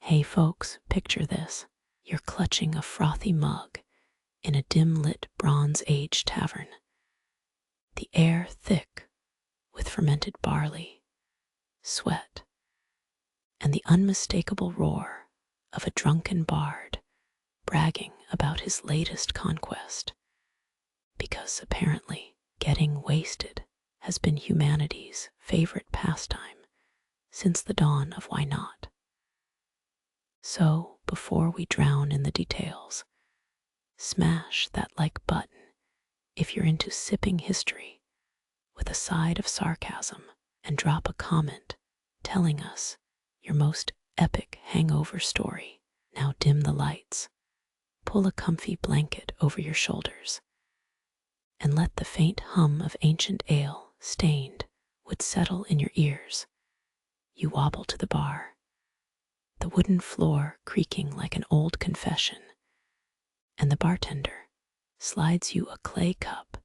Hey folks, picture this. You're clutching a frothy mug in a dim-lit Bronze Age tavern. The air thick with fermented barley, sweat, and the unmistakable roar of a drunken bard bragging about his latest conquest. Because apparently getting wasted has been humanity's favorite pastime since the dawn of why not. So, before we drown in the details, smash that like button if you're into sipping history with a side of sarcasm, and drop a comment telling us your most epic hangover story. Now dim the lights, pull a comfy blanket over your shoulders, and let the faint hum of ancient ale stained wood settle in your ears. You wobble to the bar, the wooden floor creaking like an old confession, and the bartender slides you a clay cup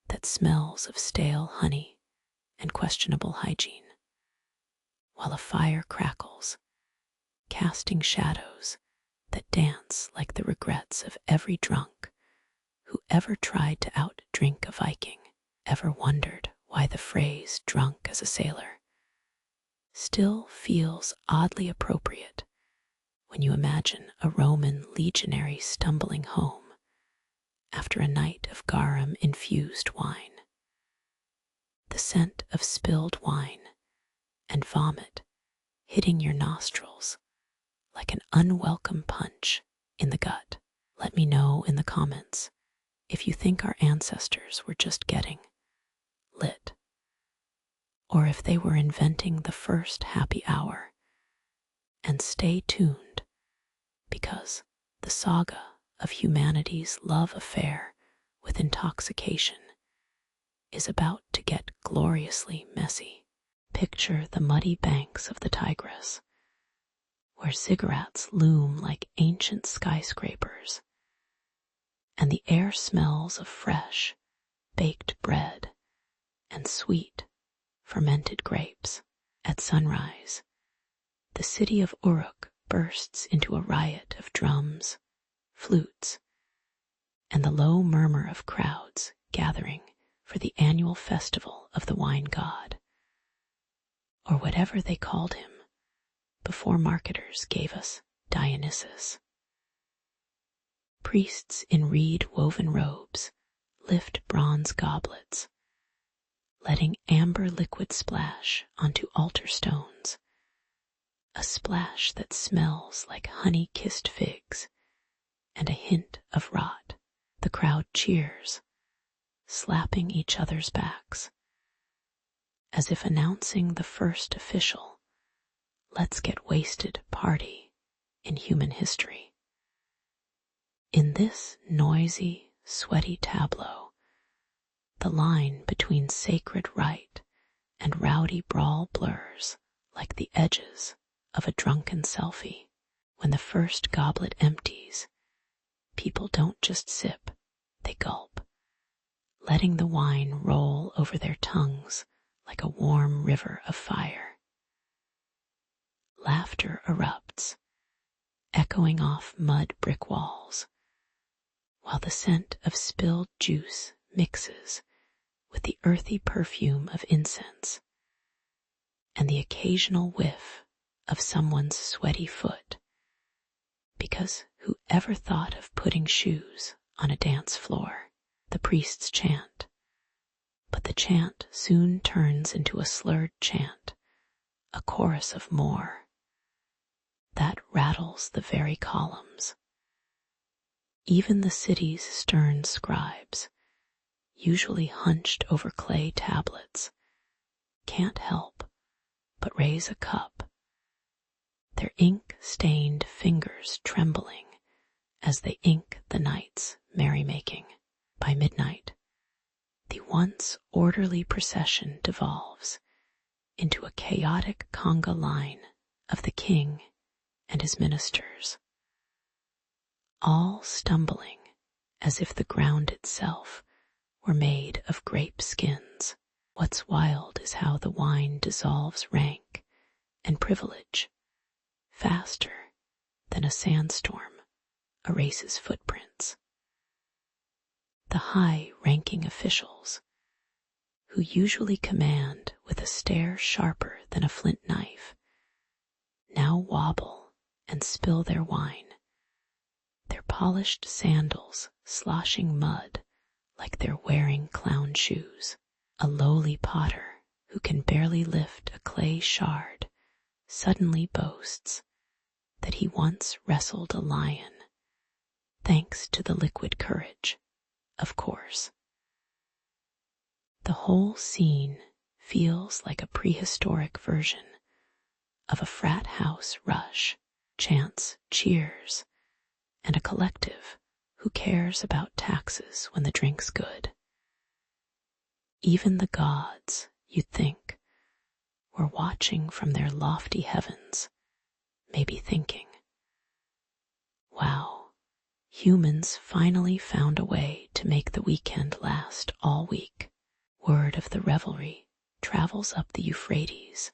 that smells of stale honey and questionable hygiene, while a fire crackles, casting shadows that dance like the regrets of every drunk who ever tried to outdrink a Viking. Ever wondered why the phrase drunk as a sailor still feels oddly appropriate when you imagine a Roman legionary stumbling home after a night of garum-infused wine? The scent of spilled wine and vomit hitting your nostrils like an unwelcome punch in the gut. Let me know in the comments if you think our ancestors were just getting lit, or if they were inventing the first happy hour. And stay tuned, because the saga of humanity's love affair with intoxication is about to get gloriously messy. Picture the muddy banks of the Tigris, where ziggurats loom like ancient skyscrapers, and the air smells of fresh, baked bread and sweet, fermented grapes. At sunrise, the city of Uruk bursts into a riot of drums, flutes, and the low murmur of crowds gathering for the annual festival of the wine god, or whatever they called him before marketers gave us Dionysus. Priests in reed-woven robes lift bronze goblets, letting amber liquid splash onto altar stones, a splash that smells like honey-kissed figs and a hint of rot. The crowd cheers, slapping each other's backs, as if announcing the first official "let's get wasted" party in human history. In this noisy, sweaty tableau, the line between sacred rite and rowdy brawl blurs like the edges of a drunken selfie. When the first goblet empties, people don't just sip, they gulp, letting the wine roll over their tongues like a warm river of fire. Laughter erupts, echoing off mud brick walls, while the scent of spilled juice mixes with the earthy perfume of incense and the occasional whiff of someone's sweaty foot, because who ever thought of putting shoes on a dance floor? The priests chant, but the chant soon turns into a slurred chant, a chorus of more, that rattles the very columns. Even the city's stern scribes, usually hunched over clay tablets, can't help but raise a cup, their ink-stained fingers trembling as they ink the night's merrymaking. By midnight, the once orderly procession devolves into a chaotic conga line of the king and his ministers, all stumbling as if the ground itself were made of grape skins. What's wild is how the wine dissolves rank and privilege faster than a sandstorm erases footprints. The high-ranking officials, who usually command with a stare sharper than a flint knife, now wobble and spill their wine, their polished sandals sloshing mud like they're wearing clown shoes. A lowly potter who can barely lift a clay shard suddenly boasts that he once wrestled a lion, thanks to the liquid courage, of course. The whole scene feels like a prehistoric version of a frat house rush, chants, cheers, and a collective who cares about taxes when the drink's good. Even the gods, you'd think, were watching from their lofty heavens, maybe thinking, wow, humans finally found a way to make the weekend last all week. Word of the revelry travels up the Euphrates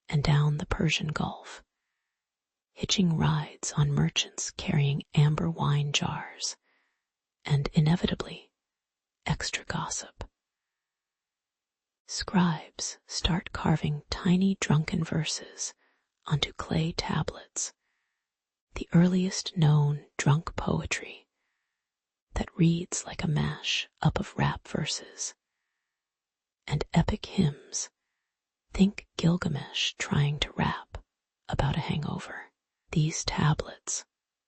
and down the Persian Gulf, hitching rides on merchants carrying amber wine jars, and inevitably, extra gossip. Scribes start carving tiny drunken verses onto clay tablets, the earliest known drunk poetry that reads like a mash up of rap verses. And epic hymns, think Gilgamesh trying to rap about a hangover. These tablets,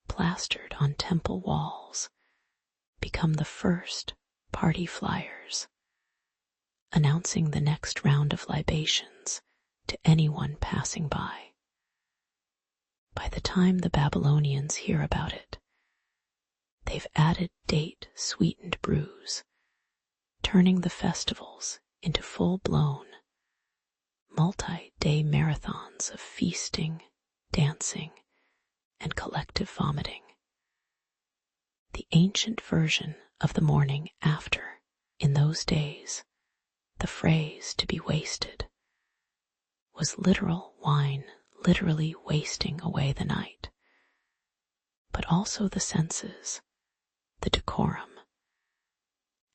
plastered on temple walls, become the first party flyers, announcing the next round of libations to anyone passing by. By the time the Babylonians hear about it, they've added date-sweetened brews, turning the festivals into full-blown, multi-day marathons of feasting, dancing, and collective vomiting. The ancient version of the morning after, in those days, the phrase to be wasted, was literal wine literally wasting away the night, but also the senses, the decorum,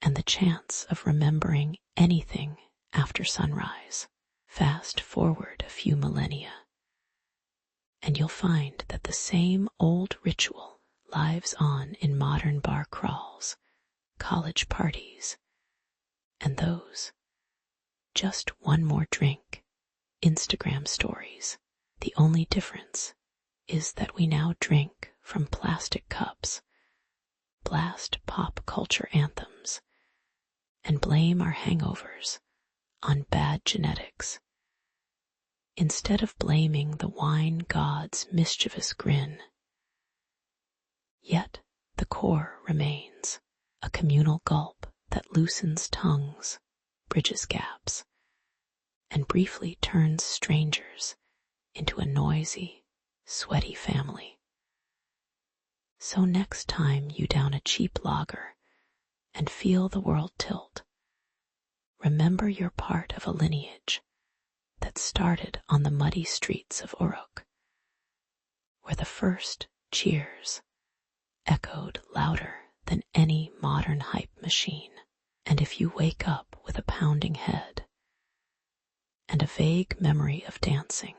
and the chance of remembering anything after sunrise. Fast forward a few millennia, and you'll find that the same old ritual lives on in modern bar crawls, college parties, and those just one more drink Instagram stories. The only difference is that we now drink from plastic cups, blast pop culture anthems, and blame our hangovers on bad genetics, instead of blaming the wine god's mischievous grin. Yet the core remains, a communal gulp that loosens tongues, bridges gaps, and briefly turns strangers into a noisy, sweaty family. So next time you down a cheap lager and feel the world tilt, remember you're part of a lineage that started on the muddy streets of Uruk, where the first cheers echoed louder than any modern hype machine. And if you wake up with a pounding head and a vague memory of dancing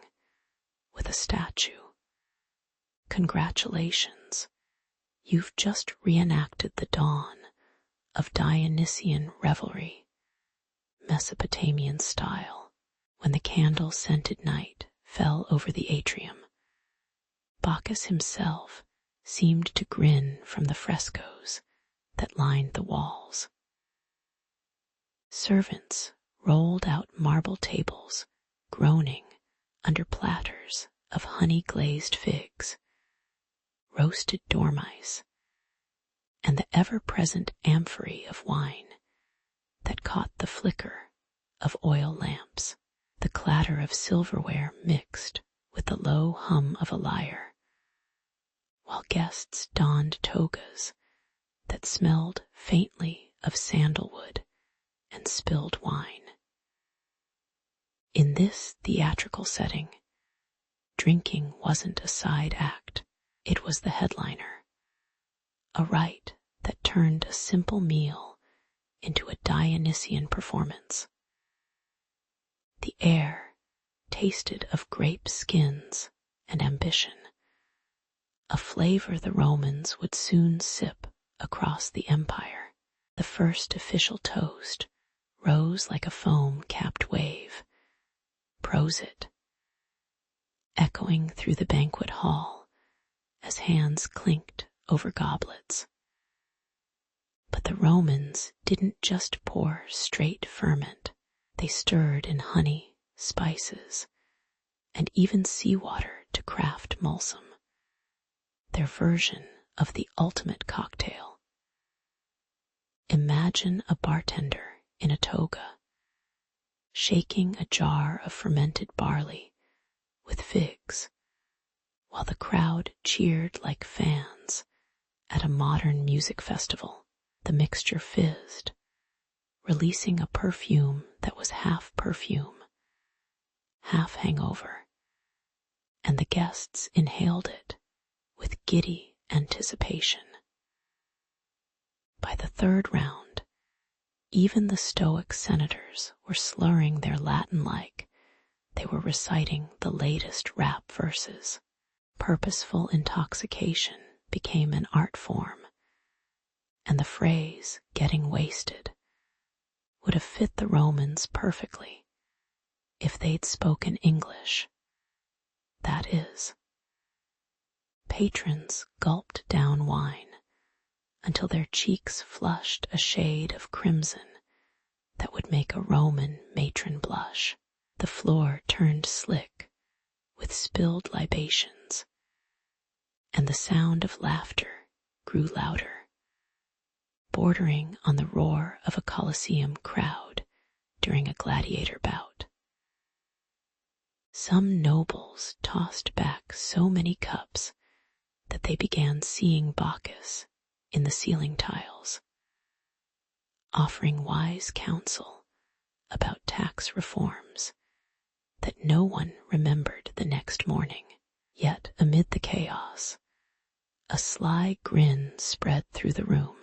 with a statue, congratulations, you've just reenacted the dawn of Dionysian revelry, Mesopotamian style. When the candle-scented night fell over the atrium, Bacchus himself seemed to grin from the frescoes that lined the walls. Servants rolled out marble tables, groaning under platters of honey-glazed figs, roasted dormice, and the ever-present amphory of wine that caught the flicker of oil lamps. The clatter of silverware mixed with the low hum of a lyre, while guests donned togas that smelled faintly of sandalwood and spilled wine. In this theatrical setting, drinking wasn't a side act. It was the headliner, a rite that turned a simple meal into a Dionysian performance. The air tasted of grape skins and ambition, a flavor the Romans would soon sip across the empire. The first official toast rose like a foam-capped wave, prosit, echoing through the banquet hall as hands clinked over goblets. But the Romans didn't just pour straight ferment. They stirred in honey, spices, and even seawater to craft mulsum, their version of the ultimate cocktail. Imagine a bartender in a toga, shaking a jar of fermented barley with figs, while the crowd cheered like fans at a modern music festival. The mixture fizzed, releasing a perfume that was half perfume, half hangover, and the guests inhaled it with giddy anticipation. By the third round, even the stoic senators were slurring their Latin like they were reciting the latest rap verses. Purposeful intoxication became an art form, and the phrase "getting wasted" would have fit the Romans perfectly if they'd spoken English. That is, patrons gulped down wine until their cheeks flushed a shade of crimson that would make a Roman matron blush. The floor turned slick with spilled libations, and the sound of laughter grew louder, bordering on the roar of a Colosseum crowd during a gladiator bout. Some nobles tossed back so many cups that they began seeing Bacchus in the ceiling tiles, offering wise counsel about tax reforms that no one remembered the next morning. Yet amid the chaos, a sly grin spread through the room.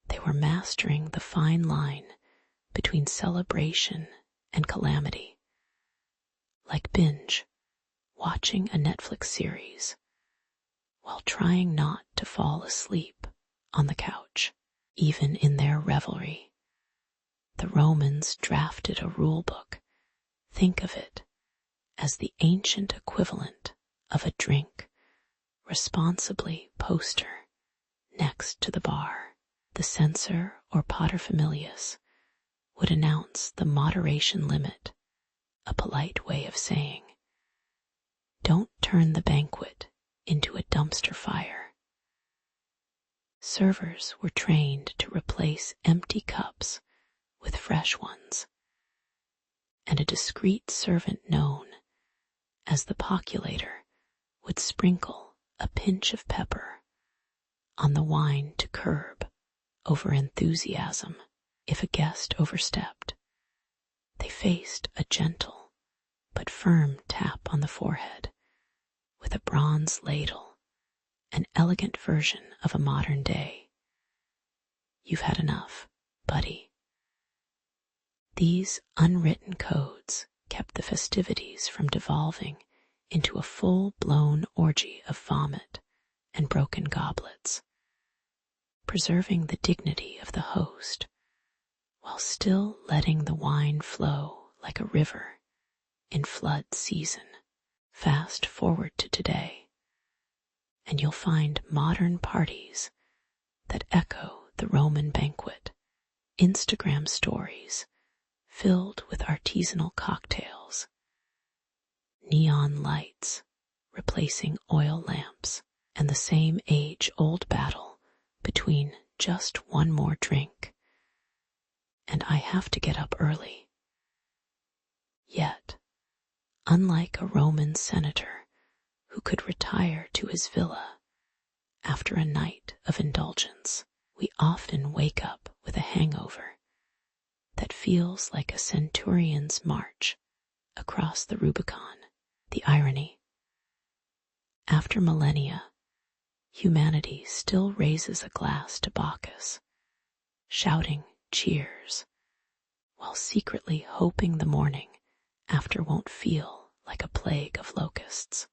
They were mastering the fine line between celebration and calamity, like binge watching a Netflix series while trying not to fall asleep on the couch. Even in their revelry, the Romans drafted a rule book. Think of it as the ancient equivalent of a drink responsibly poster next to the bar. The censor or paterfamilias would announce the moderation limit, a polite way of saying, "Don't turn the banquet into a dumpster fire." Servers were trained to replace empty cups with fresh ones, and a discreet servant known as the poculator would sprinkle a pinch of pepper on the wine to curb over enthusiasm. If a guest overstepped, they faced a gentle but firm tap on the forehead with a bronze ladle, an elegant version of a modern day "You've had enough, buddy." These unwritten codes kept the festivities from devolving into a full-blown orgy of vomit and broken goblets, preserving the dignity of the host while still letting the wine flow like a river in flood season. Fast forward to today, and you'll find modern parties that echo the Roman banquet, Instagram stories filled with artisanal cocktails, neon lights replacing oil lamps, and the same age-old battle between just one more drink and "I have to get up early." Yet, unlike a Roman senator who could retire to his villa after a night of indulgence, we often wake up with a hangover that feels like a centurion's march across the Rubicon. The irony: After millennia, humanity still raises a glass to Bacchus, shouting cheers, while secretly hoping the morning after won't feel like a plague of locusts.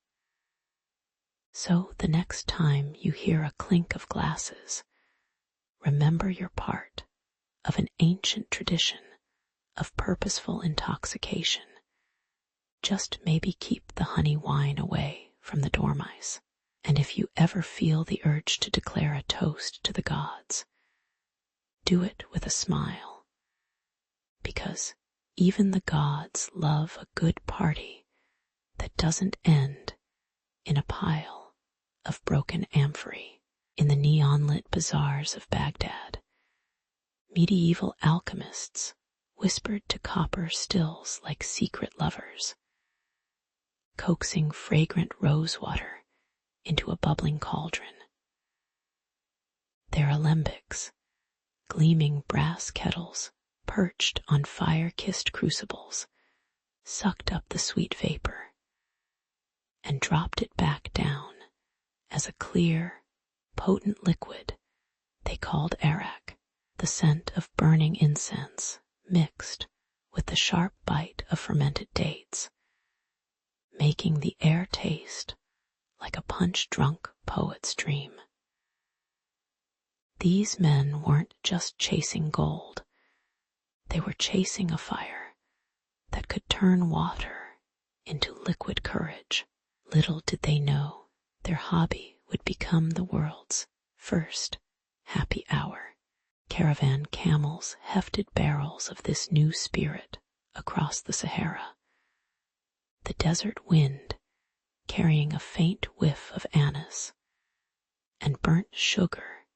So the next time you hear a clink of glasses, remember you're part of an ancient tradition of purposeful intoxication. Just maybe keep the honey wine away from the dormice. And if you ever feel the urge to declare a toast to the gods, do it with a smile, because even the gods love a good party that doesn't end in a pile of broken amphorae. In the neon-lit bazaars of Baghdad, medieval alchemists whispered to copper stills like secret lovers, coaxing fragrant rosewater into a bubbling cauldron. Their alembics, gleaming brass kettles perched on fire-kissed crucibles, sucked up the sweet vapor and dropped it back down as a clear, potent liquid they called arak, the scent of burning incense mixed with the sharp bite of fermented dates, making the air taste like a punch-drunk poet's dream. These men weren't just chasing gold, they were chasing a fire that could turn water into liquid courage. Little did they know their hobby would become the world's first happy hour. Caravan camels hefted barrels of this new spirit across the Sahara, the desert wind carrying a faint whiff of anise and burnt sugar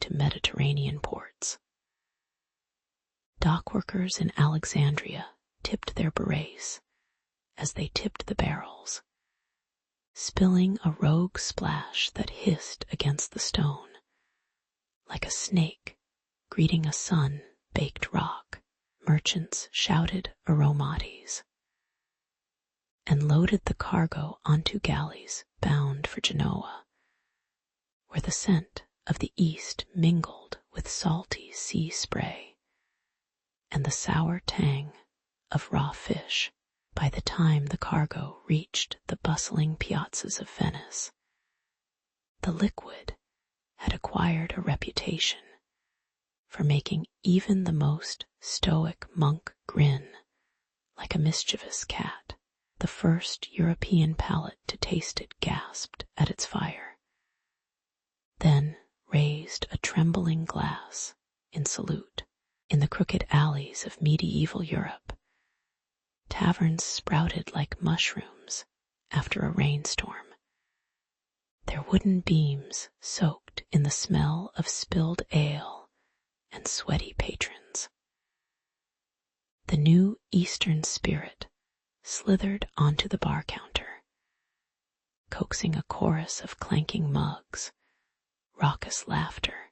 to Mediterranean ports. Dockworkers in Alexandria tipped their berets as they tipped the barrels, spilling a rogue splash that hissed against the stone, like a snake greeting a sun-baked rock. Merchants shouted aromates and loaded the cargo onto galleys bound for Genoa, where the scent of the east mingled with salty sea spray and the sour tang of raw fish. By the time the cargo reached the bustling piazzas of Venice, the liquid had acquired a reputation for making even the most stoic monk grin like a mischievous cat. The first European palate to taste it gasped at its fire, then raised a trembling glass in salute. In the crooked alleys of medieval Europe, taverns sprouted like mushrooms after a rainstorm, their wooden beams soaked in the smell of spilled ale and sweaty patrons. The new Eastern spirit slithered onto the bar counter, coaxing a chorus of clanking mugs, raucous laughter,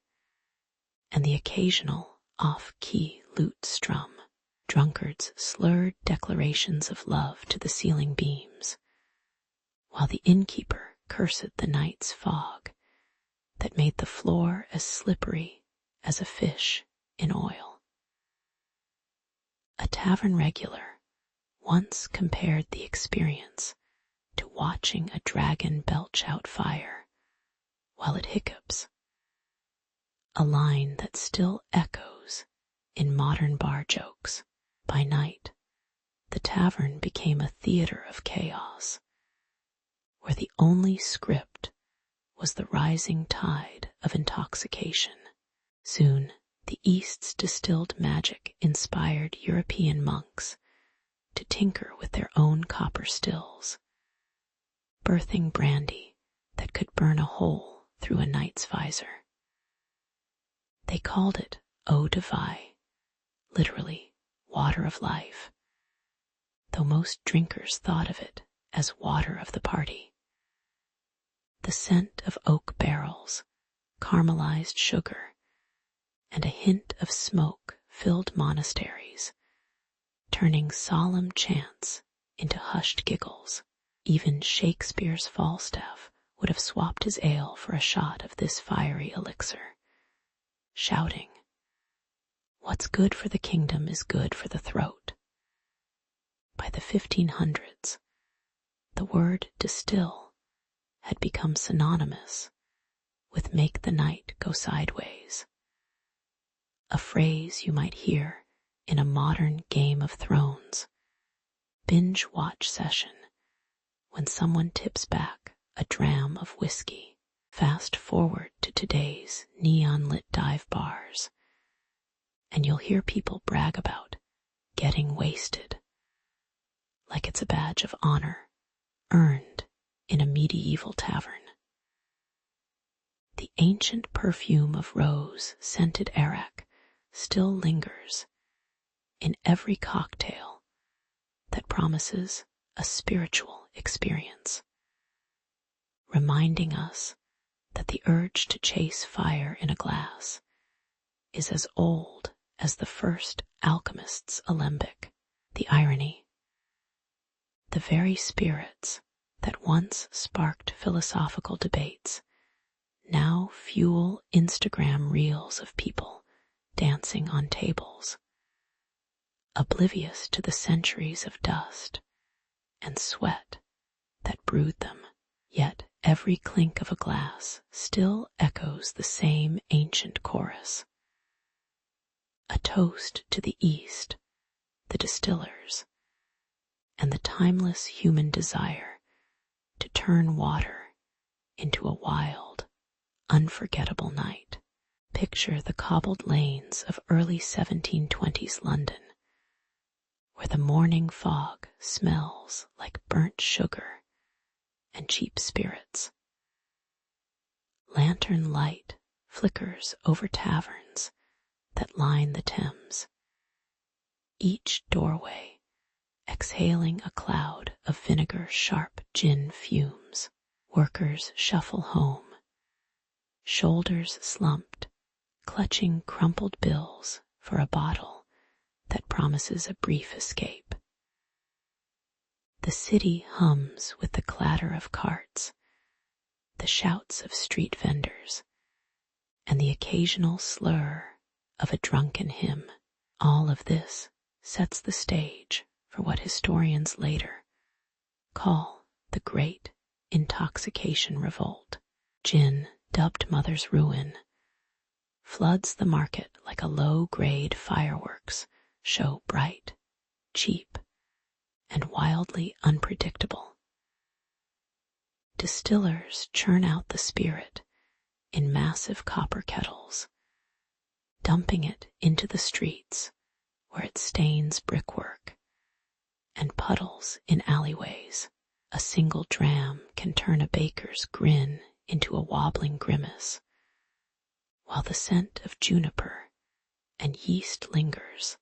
and the occasional off-key lute strum. Drunkards slurred declarations of love to the ceiling beams, while the innkeeper cursed the night's fog that made the floor as slippery as a fish in oil. A tavern regular once compared the experience to watching a dragon belch out fire while it hiccups, a line that still echoes in modern bar jokes. By night, the tavern became a theater of chaos, where the only script was the rising tide of intoxication. Soon, the East's distilled magic inspired European monks to tinker with their own copper stills, birthing brandy that could burn a hole through a knight's visor. They called it eau de vie, literally water of life, though most drinkers thought of it as water of the party. The scent of oak barrels, caramelized sugar, and a hint of smoke filled monasteries, turning solemn chants into hushed giggles. Even Shakespeare's Falstaff would have swapped his ale for a shot of this fiery elixir, shouting, "What's good for the kingdom is good for the throat." By the 1500s, the word distill had become synonymous with make the night go sideways, a phrase you might hear in a modern Game of Thrones binge watch session when someone tips back a dram of whiskey. Fast forward to today's neon-lit dive bars, and you'll hear people brag about getting wasted, like it's a badge of honor earned in a medieval tavern. The ancient perfume of rose-scented arak still lingers in every cocktail that promises a spiritual experience, reminding us that the urge to chase fire in a glass is as old as the first alchemist's alembic. The irony, the very spirits that once sparked philosophical debates now fuel Instagram reels of people dancing on tables, oblivious to the centuries of dust and sweat that brewed them. Yet every clink of a glass still echoes the same ancient chorus, a toast to the East, the distillers, and the timeless human desire to turn water into a wild, unforgettable night. Picture the cobbled lanes of early 1720s London, where the morning fog smells like burnt sugar and cheap spirits. Lantern light flickers over taverns that line the Thames, each doorway exhaling a cloud of vinegar-sharp gin fumes. Workers shuffle home, shoulders slumped, clutching crumpled bills for a bottle that promises a brief escape. The city hums with the clatter of carts, the shouts of street vendors, and the occasional slur of a drunken hymn. All of this sets the stage for what historians later call the Great Intoxication Revolt. Gin, dubbed Mother's Ruin, floods the market like a low-grade fireworks show, bright, cheap, and wildly unpredictable. Distillers churn out the spirit in massive copper kettles, dumping it into the streets where it stains brickwork and puddles in alleyways. A single dram can turn a baker's grin into a wobbling grimace, while the scent of juniper and yeast lingers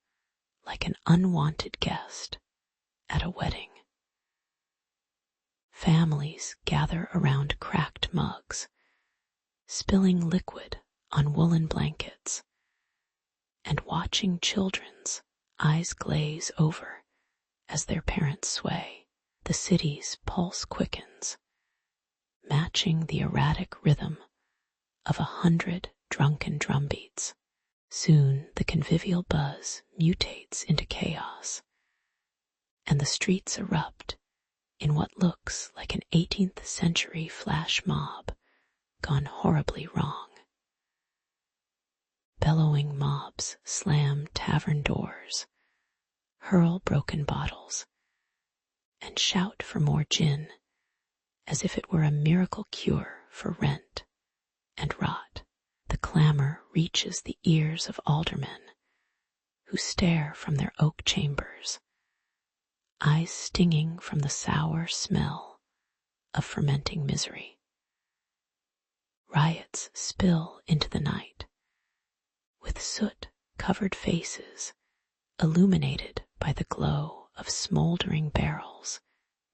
like an unwanted guest at a wedding. Families gather around cracked mugs, spilling liquid on woolen blankets, and watching children's eyes glaze over as their parents sway. The city's pulse quickens, matching the erratic rhythm of 100 drunken drumbeats. Soon the convivial buzz mutates into chaos, and the streets erupt in what looks like an 18th century flash mob gone horribly wrong. Bellowing mobs slam tavern doors, hurl broken bottles, and shout for more gin as if it were a miracle cure for rent and rot. The clamor reaches the ears of aldermen who stare from their oak chambers, eyes stinging from the sour smell of fermenting misery. Riots spill into the night, with soot-covered faces illuminated by the glow of smoldering barrels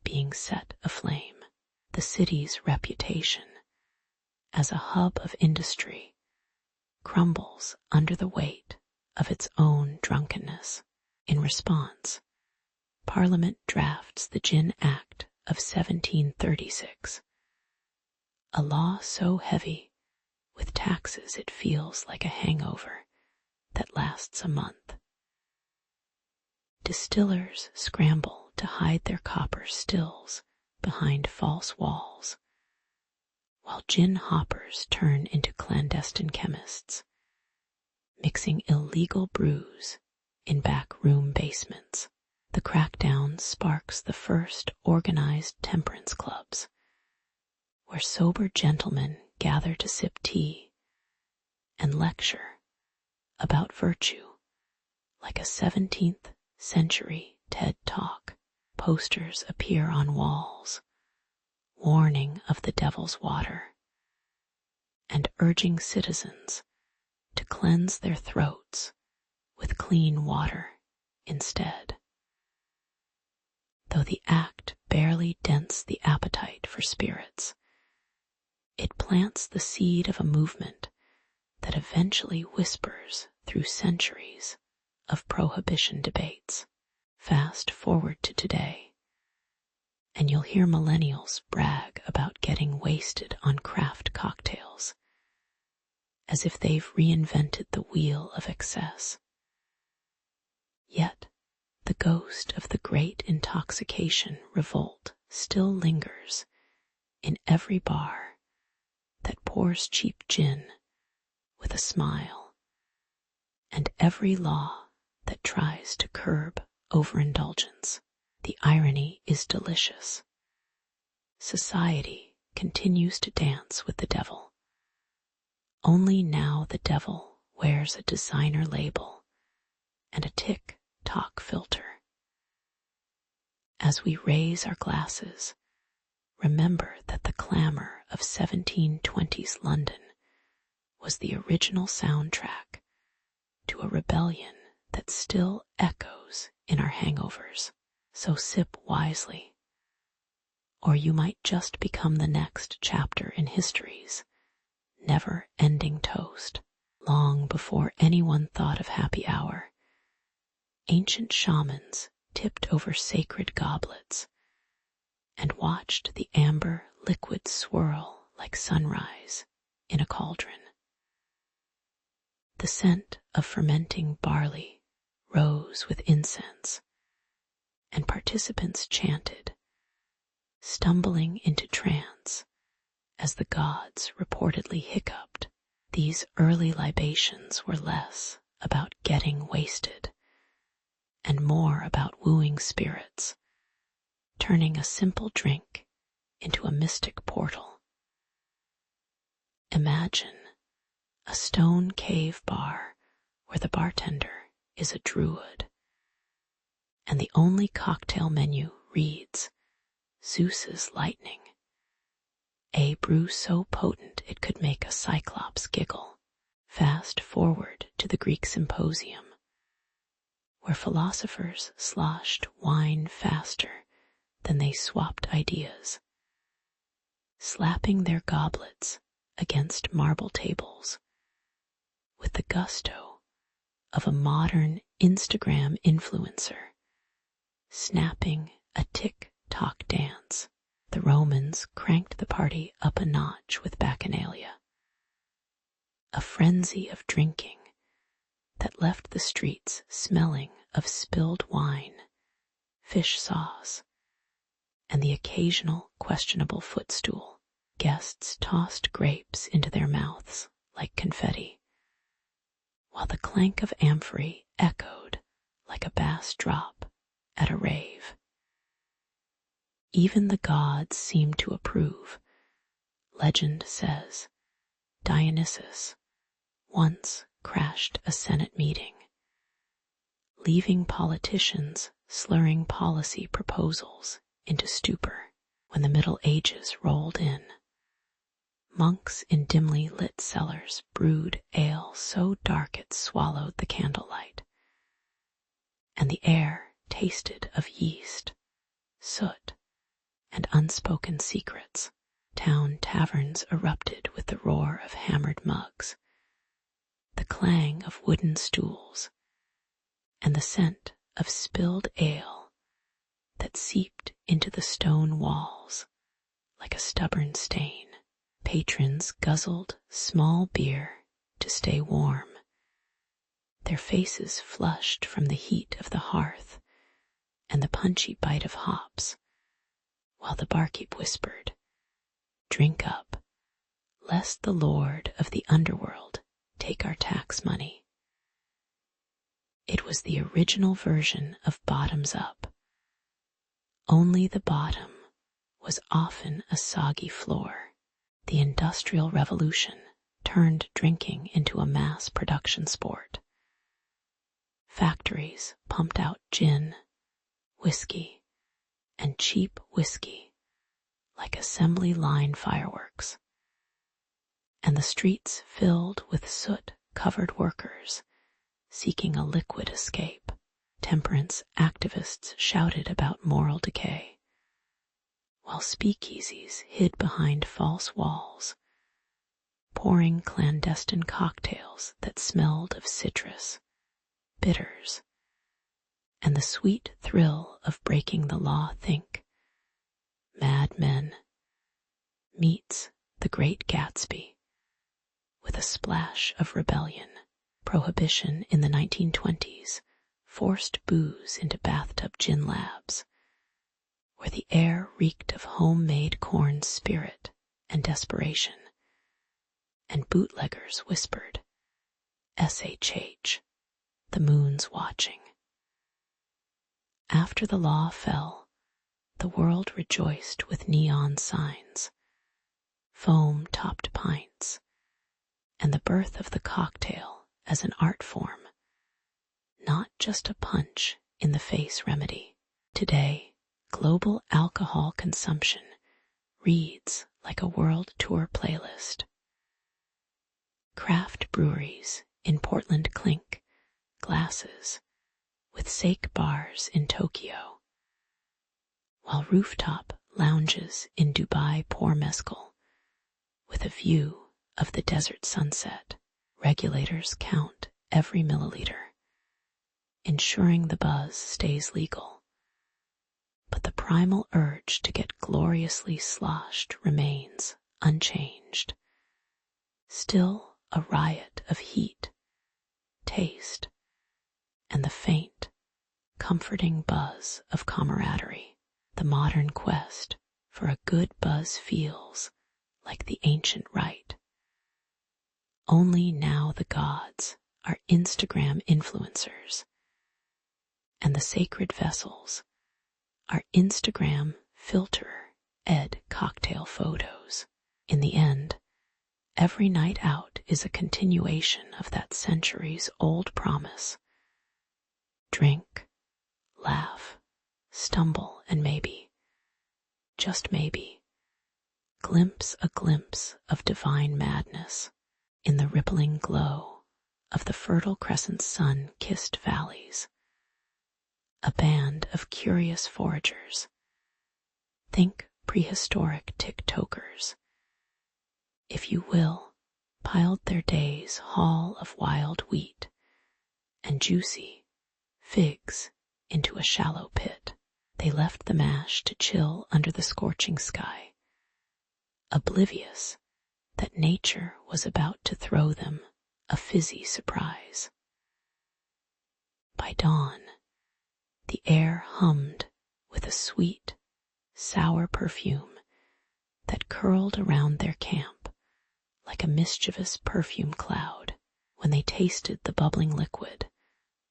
being set aflame. The city's reputation as a hub of industry crumbles under the weight of its own drunkenness. In response, Parliament drafts the Gin Act of 1736, a law so heavy with taxes it feels like a hangover that lasts a month. Distillers scramble to hide their copper stills behind false walls, while gin hoppers turn into clandestine chemists, mixing illegal brews in back-room basements. The crackdown sparks the first organized temperance clubs, where sober gentlemen gather to sip tea and lecture about virtue like a 17th century TED Talk. Posters appear on walls, warning of the devil's water and urging citizens to cleanse their throats with clean water instead. Though the act barely dents the appetite for spirits, it plants the seed of a movement that eventually whispers through centuries of prohibition debates. Fast forward to today, and you'll hear millennials brag about getting wasted on craft cocktails, as if they've reinvented the wheel of excess. Yet, the ghost of the great intoxication revolt still lingers in every bar that pours cheap gin with a smile, and every law that tries to curb overindulgence. The irony is delicious. Society continues to dance with the devil. Only now the devil wears a designer label and a tick-tock filter. As we raise our glasses, remember that the clamor of 1720s London was the original soundtrack to a rebellion that still echoes in our hangovers. So sip wisely, or you might just become the next chapter in history's never-ending toast. Long before anyone thought of happy hour, ancient shamans tipped over sacred goblets and watched the amber liquid swirl like sunrise in a cauldron. The scent of fermenting barley rose with incense, and participants chanted, stumbling into trance as the gods reportedly hiccuped. These early libations were less about getting wasted and more about wooing spirits, turning a simple drink into a mystic portal. Imagine a stone cave bar where the bartender is a druid, and the only cocktail menu reads Zeus's lightning, a brew so potent it could make a cyclops giggle. Fast forward to the Greek symposium, where philosophers sloshed wine faster than they swapped ideas, slapping their goblets against marble tables with the gusto of a modern Instagram influencer snapping a tick-tock dance. The Romans cranked the party up a notch with bacchanalia, a frenzy of drinking that left the streets smelling of spilled wine, fish sauce, and the occasional questionable footstool. Guests tossed grapes into their mouths like confetti, while the clank of amphorae echoed like a bass drop at a rave. Even the gods seemed to approve. Legend says Dionysus once crashed a Senate meeting, leaving politicians slurring policy proposals into stupor. When the Middle Ages rolled in, monks in dimly lit cellars brewed ale so dark it swallowed the candlelight, and the air tasted of yeast, soot, and unspoken secrets. Town taverns erupted with the roar of hammered mugs, the clang of wooden stools, and the scent of spilled ale that seeped into the stone walls like a stubborn stain. Patrons guzzled small beer to stay warm, their faces flushed from the heat of the hearth and the punchy bite of hops, while the barkeep whispered, "Drink up, lest the lord of the underworld take our tax money." It was the original version of bottoms up, only the bottom was often a soggy floor. The Industrial Revolution turned drinking into a mass production sport. Factories pumped out gin, whiskey, and cheap whiskey like assembly line fireworks, and the streets filled with soot-covered workers seeking a liquid escape. Temperance activists shouted about moral decay, while speakeasies hid behind false walls, pouring clandestine cocktails that smelled of citrus, bitters, and the sweet thrill of breaking the law. Think Mad Men meets The Great Gatsby with a splash of rebellion. Prohibition in the 1920s forced booze into bathtub gin labs, where the air reeked of homemade corn spirit and desperation, and bootleggers whispered, "SHH, the moon's watching." After the law fell, the world rejoiced with neon signs, foam-topped pints, and the birth of the cocktail as an art form, not just a punch-in-the-face remedy. Today, global alcohol consumption reads like a world tour playlist. Craft breweries in Portland clink glasses with sake bars in Tokyo, while rooftop lounges in Dubai pour mezcal with a view of the desert sunset. Regulators count every milliliter, ensuring the buzz stays legal. But the primal urge to get gloriously sloshed remains unchanged. Still a riot of heat, taste, and the faint, comforting buzz of camaraderie. The modern quest for a good buzz feels like the ancient rite. Only now the gods are Instagram influencers, and the sacred vessels are Instagram filter-ed cocktail photos. In the end, every night out is a continuation of that centuries-old promise. Drink, laugh, stumble, and maybe, just maybe, glimpse a glimpse of divine madness in the rippling glow of the Fertile Crescent's sun-kissed valleys. A band of curious foragers, think prehistoric tick-tokers, if you will, piled their day's haul of wild wheat and juicy figs into a shallow pit. They left the mash to chill under the scorching sky, oblivious that nature was about to throw them a fizzy surprise. By dawn, the air hummed with a sweet, sour perfume that curled around their camp like a mischievous perfume cloud. When they tasted the bubbling liquid,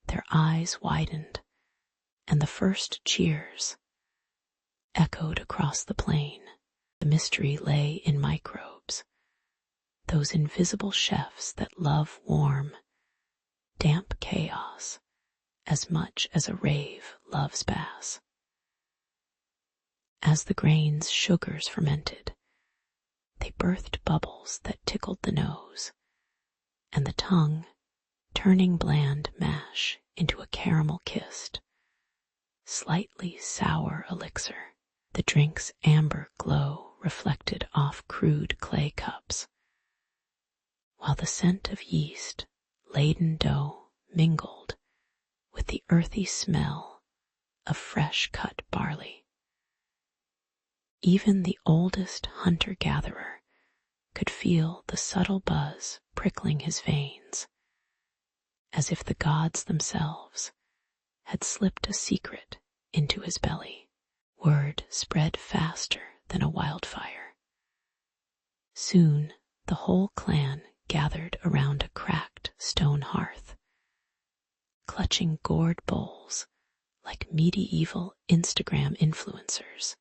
their eyes widened, and the first cheers echoed across the plain. The mystery lay in microbes, those invisible chefs that love warm, damp chaos as much as a rave loves bass. As the grain's sugars fermented, they birthed bubbles that tickled the nose, and the tongue, turning bland mash into a caramel-kissed, slightly sour elixir. The drink's amber glow reflected off crude clay cups, while the scent of yeast-laden dough mingled with the earthy smell of fresh-cut barley. Even the oldest hunter-gatherer could feel the subtle buzz prickling his veins, as if the gods themselves had slipped a secret into his belly. Word spread faster than a wildfire. Soon the whole clan gathered around a cracked stone hearth, clutching gourd bowls like medieval Instagram influencers,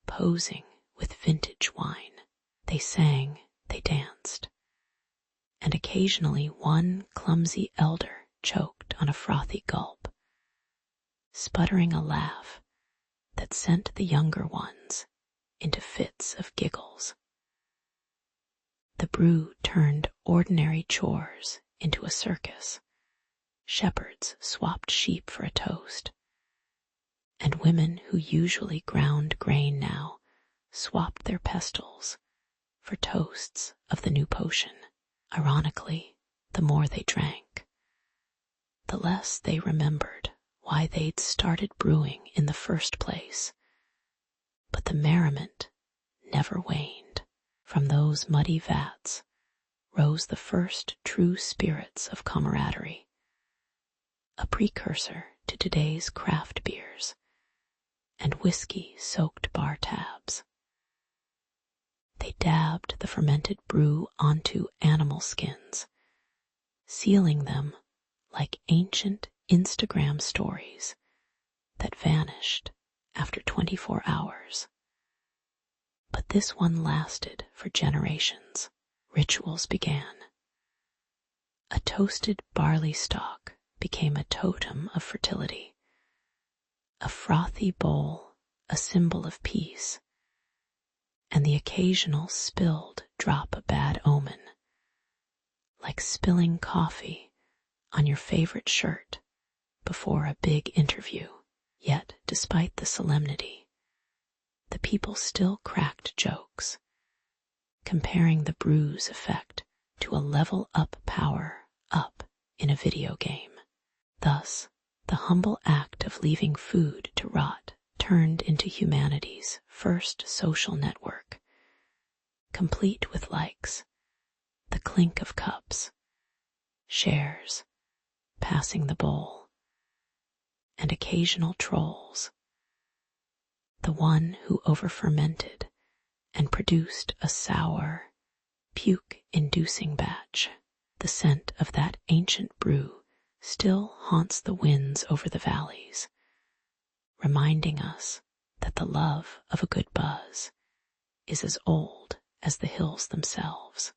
posing with vintage wine. They sang, they danced, and occasionally one clumsy elder choked on a frothy gulp, sputtering a laugh that sent the younger ones into fits of giggles. The brew turned ordinary chores into a circus. Shepherds swapped sheep for a toast, and women who usually ground grain now swapped their pestles for toasts of the new potion. Ironically, the more they drank, the less they remembered why they'd started brewing in the first place. But the merriment never waned. From those muddy vats rose the first true spirits of camaraderie, a precursor to today's craft beers and whiskey-soaked bar tabs. They dabbed the fermented brew onto animal skins, sealing them like ancient Instagram stories that vanished after 24 hours. But this one lasted for generations. Rituals began. A toasted barley stalk became a totem of fertility, a frothy bowl a symbol of peace, and the occasional spilled drop a bad omen, like spilling coffee on your favorite shirt before a big interview. Yet, despite the solemnity, the people still cracked jokes, comparing the brew's effect to a level-up power-up in a video game. Thus, the humble act of leaving food to rot turned into humanity's first social network, complete with likes, the clink of cups, shares, passing the bowl, and occasional trolls. The one who over-fermented and produced a sour, puke-inducing batch. The scent of that ancient brew still haunts the winds over the valleys, reminding us that the love of a good buzz is as old as the hills themselves.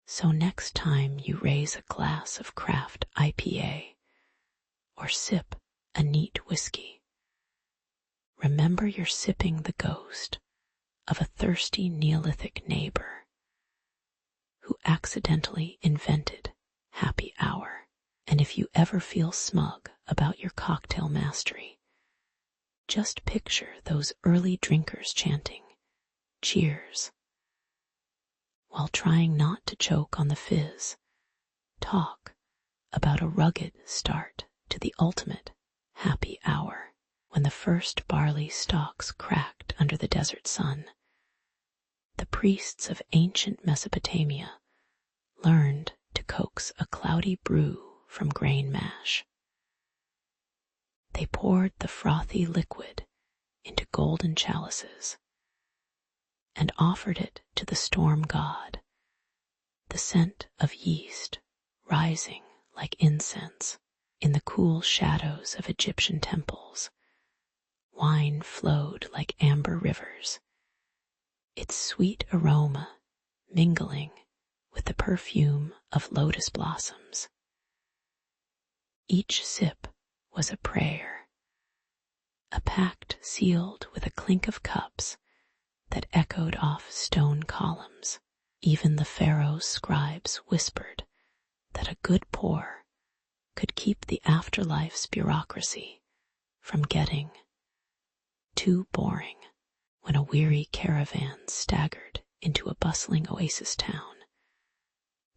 So next time you raise a glass of craft IPA or sip a neat whiskey, remember you're sipping the ghost of a thirsty Neolithic neighbor who accidentally invented happy hour. And if you ever feel smug about your cocktail mastery, just picture those early drinkers chanting, "Cheers." While trying not to choke on the fizz, talk about a rugged start to the ultimate happy hour. When the first barley stalks cracked under the desert sun, the priests of ancient Mesopotamia learned to coax a cloudy brew from grain mash. They poured the frothy liquid into golden chalices and offered it to the storm god, the scent of yeast rising like incense in the cool shadows of Egyptian temples. Wine flowed like amber rivers, its sweet aroma mingling with the perfume of lotus blossoms. Each sip was a prayer, a pact sealed with a clink of cups that echoed off stone columns. Even the pharaoh's scribes whispered that a good pour could keep the afterlife's bureaucracy from getting too boring. When a weary caravan staggered into a bustling oasis town,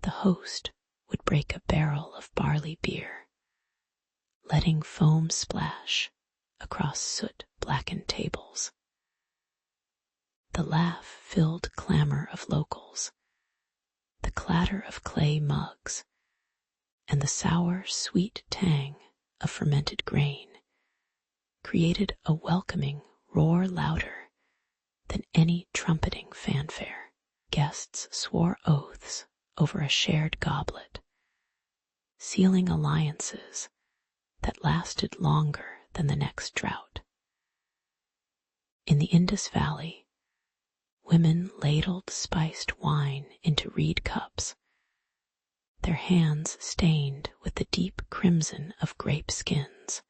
the host would break a barrel of barley beer, letting foam splash across soot-blackened tables. The laugh-filled clamor of locals, the clatter of clay mugs, and the sour, sweet tang of fermented grain created a welcoming roar louder than any trumpeting fanfare. Guests swore oaths over a shared goblet, sealing alliances that lasted longer than the next drought. In the Indus Valley, women ladled spiced wine into reed cups, their hands stained with the deep crimson of grape skins,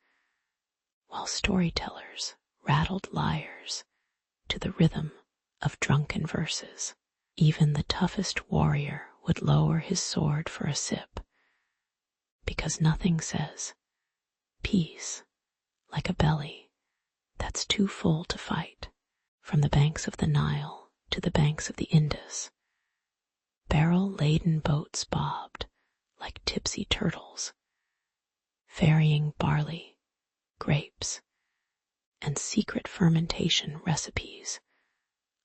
while storytellers rattled lyres to the rhythm of drunken verses. Even the toughest warrior would lower his sword for a sip, because nothing says peace like a belly that's too full to fight. From the banks of the Nile to the banks of the Indus, barrel-laden boats bobbed like tipsy turtles, ferrying barley, grapes, and secret fermentation recipes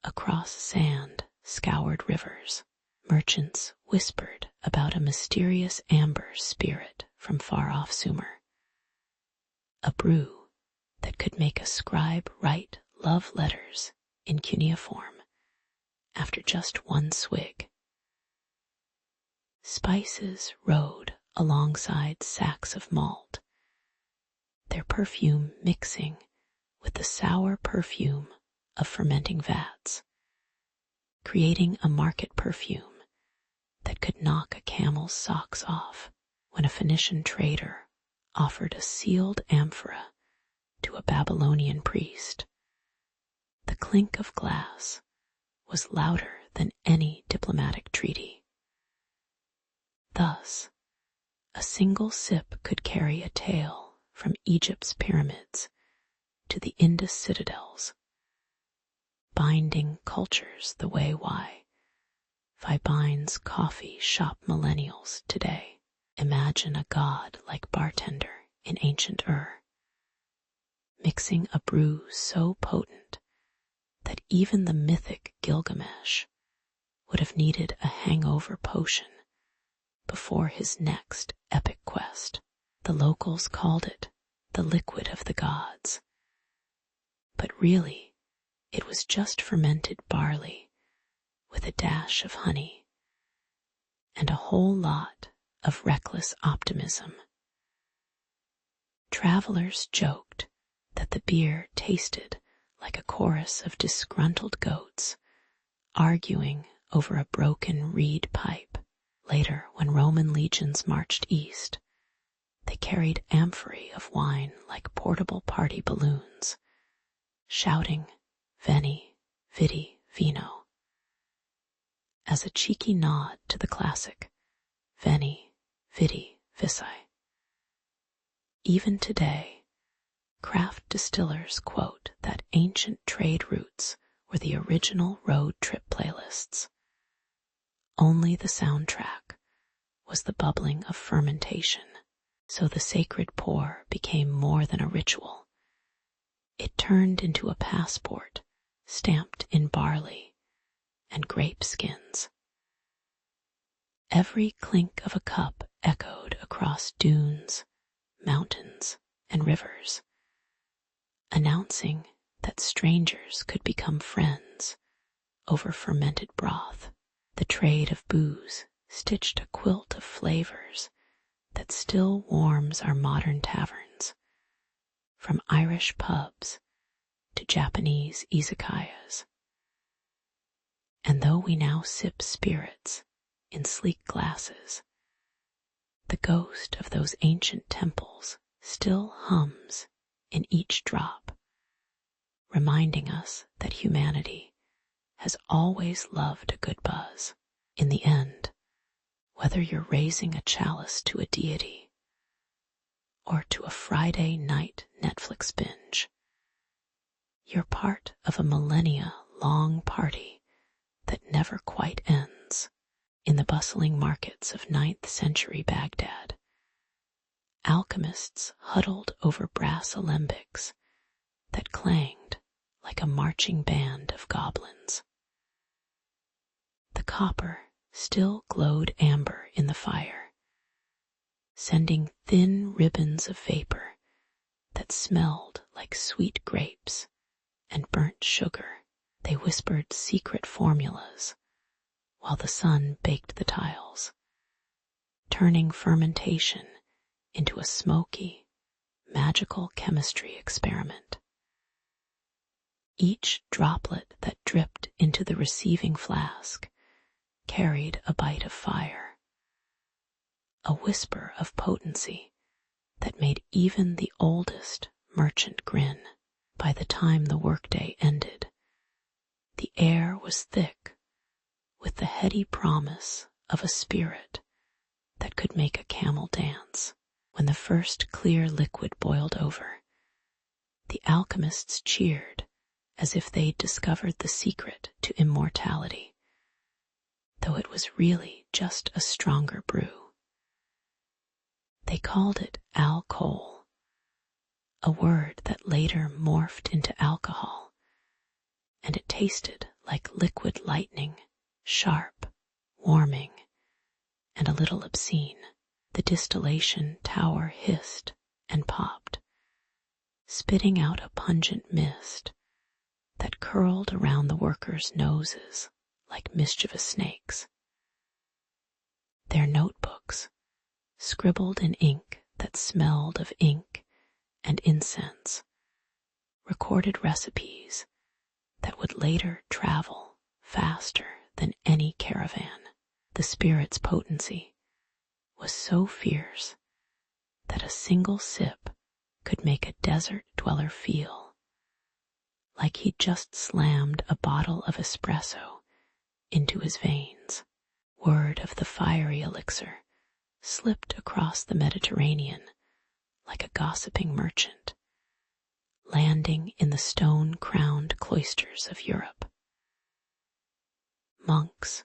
across sand-scoured rivers. Merchants whispered about a mysterious amber spirit from far-off Sumer, a brew that could make a scribe write love letters in cuneiform after just one swig. Spices rode alongside sacks of malt, their perfume mixing with the sour perfume of fermenting vats, creating a market perfume that could knock a camel's socks off. When a Phoenician trader offered a sealed amphora to a Babylonian priest, the clink of glass was louder than any diplomatic treaty. Thus, a single sip could carry a tale from Egypt's pyramids to the Indus citadels, binding cultures the way why binds coffee shop millennials today. Imagine a god-like bartender in ancient Ur, mixing a brew so potent that even the mythic Gilgamesh would have needed a hangover potion before his next epic quest. The locals called it the liquid of the gods, but really it was just fermented barley with a dash of honey and a whole lot of reckless optimism. Travelers joked that the beer tasted like a chorus of disgruntled goats arguing over a broken reed pipe. Later, when Roman legions marched east, they carried amphorae of wine like portable party balloons, shouting Veni, Vidi, Vino, as a cheeky nod to the classic Veni, Vidi, Vici. Even today, craft distillers quote that ancient trade routes were the original road trip playlists. Only the soundtrack was the bubbling of fermentation, so the sacred pour became more than a ritual. It turned into a passport stamped in barley and grape skins. Every clink of a cup echoed across dunes, mountains, and rivers, announcing that strangers could become friends over fermented broth. The trade of booze stitched a quilt of flavors that still warms our modern taverns, from Irish pubs to Japanese izakayas. And though we now sip spirits in sleek glasses, the ghost of those ancient temples still hums in each drop, reminding us that humanity has always loved a good buzz. In the end, whether you're raising a chalice to a deity or to a Friday night Netflix binge, you're part of a millennia-long party that never quite ends. In the bustling markets of 9th century Baghdad, alchemists huddled over brass alembics that clanged like a marching band of goblins. copper still glowed amber in the fire, sending thin ribbons of vapor that smelled like sweet grapes and burnt sugar. They whispered secret formulas while the sun baked the tiles, turning fermentation into a smoky, magical chemistry experiment. Each droplet that dripped into the receiving flask carried a bite of fire, a whisper of potency that made even the oldest merchant grin. By the time the workday ended, the air was thick with the heady promise of a spirit that could make a camel dance. When the first clear liquid boiled over, the alchemists cheered as if they'd discovered the secret to immortality, though it was really just a stronger brew. They called it alcohol, a word that later morphed into alcohol, and it tasted like liquid lightning, sharp, warming, and a little obscene. The distillation tower hissed and popped, spitting out a pungent mist that curled around the workers' noses like mischievous snakes. Their notebooks, scribbled in ink that smelled of ink and incense, recorded recipes that would later travel faster than any caravan. The spirit's potency was so fierce that a single sip could make a desert dweller feel like he'd just slammed a bottle of espresso into his veins. Word of the fiery elixir slipped across the Mediterranean like a gossiping merchant, landing in the stone-crowned cloisters of Europe. Monks,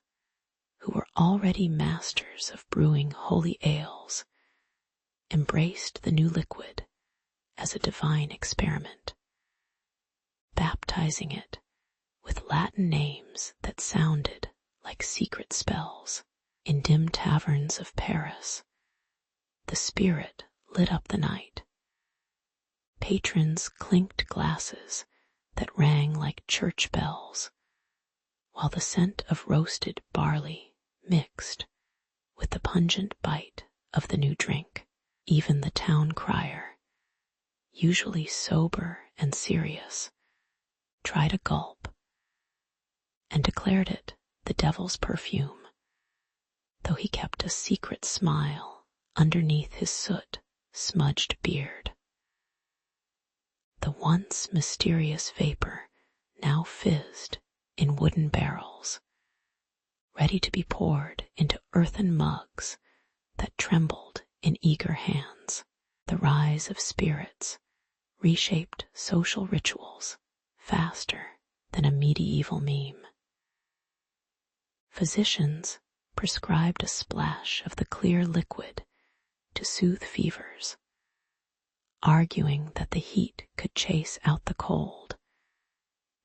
who were already masters of brewing holy ales, embraced the new liquid as a divine experiment, baptizing it with Latin names that sounded like secret spells. In dim taverns of Paris, the spirit lit up the night. Patrons clinked glasses that rang like church bells, while the scent of roasted barley mixed with the pungent bite of the new drink. Even the town crier, usually sober and serious, tried a gulp and declared it the devil's perfume, though he kept a secret smile underneath his soot-smudged beard. The once mysterious vapor now fizzed in wooden barrels, ready to be poured into earthen mugs that trembled in eager hands. The rise of spirits reshaped social rituals faster than a medieval meme. Physicians prescribed a splash of the clear liquid to soothe fevers, arguing that the heat could chase out the cold,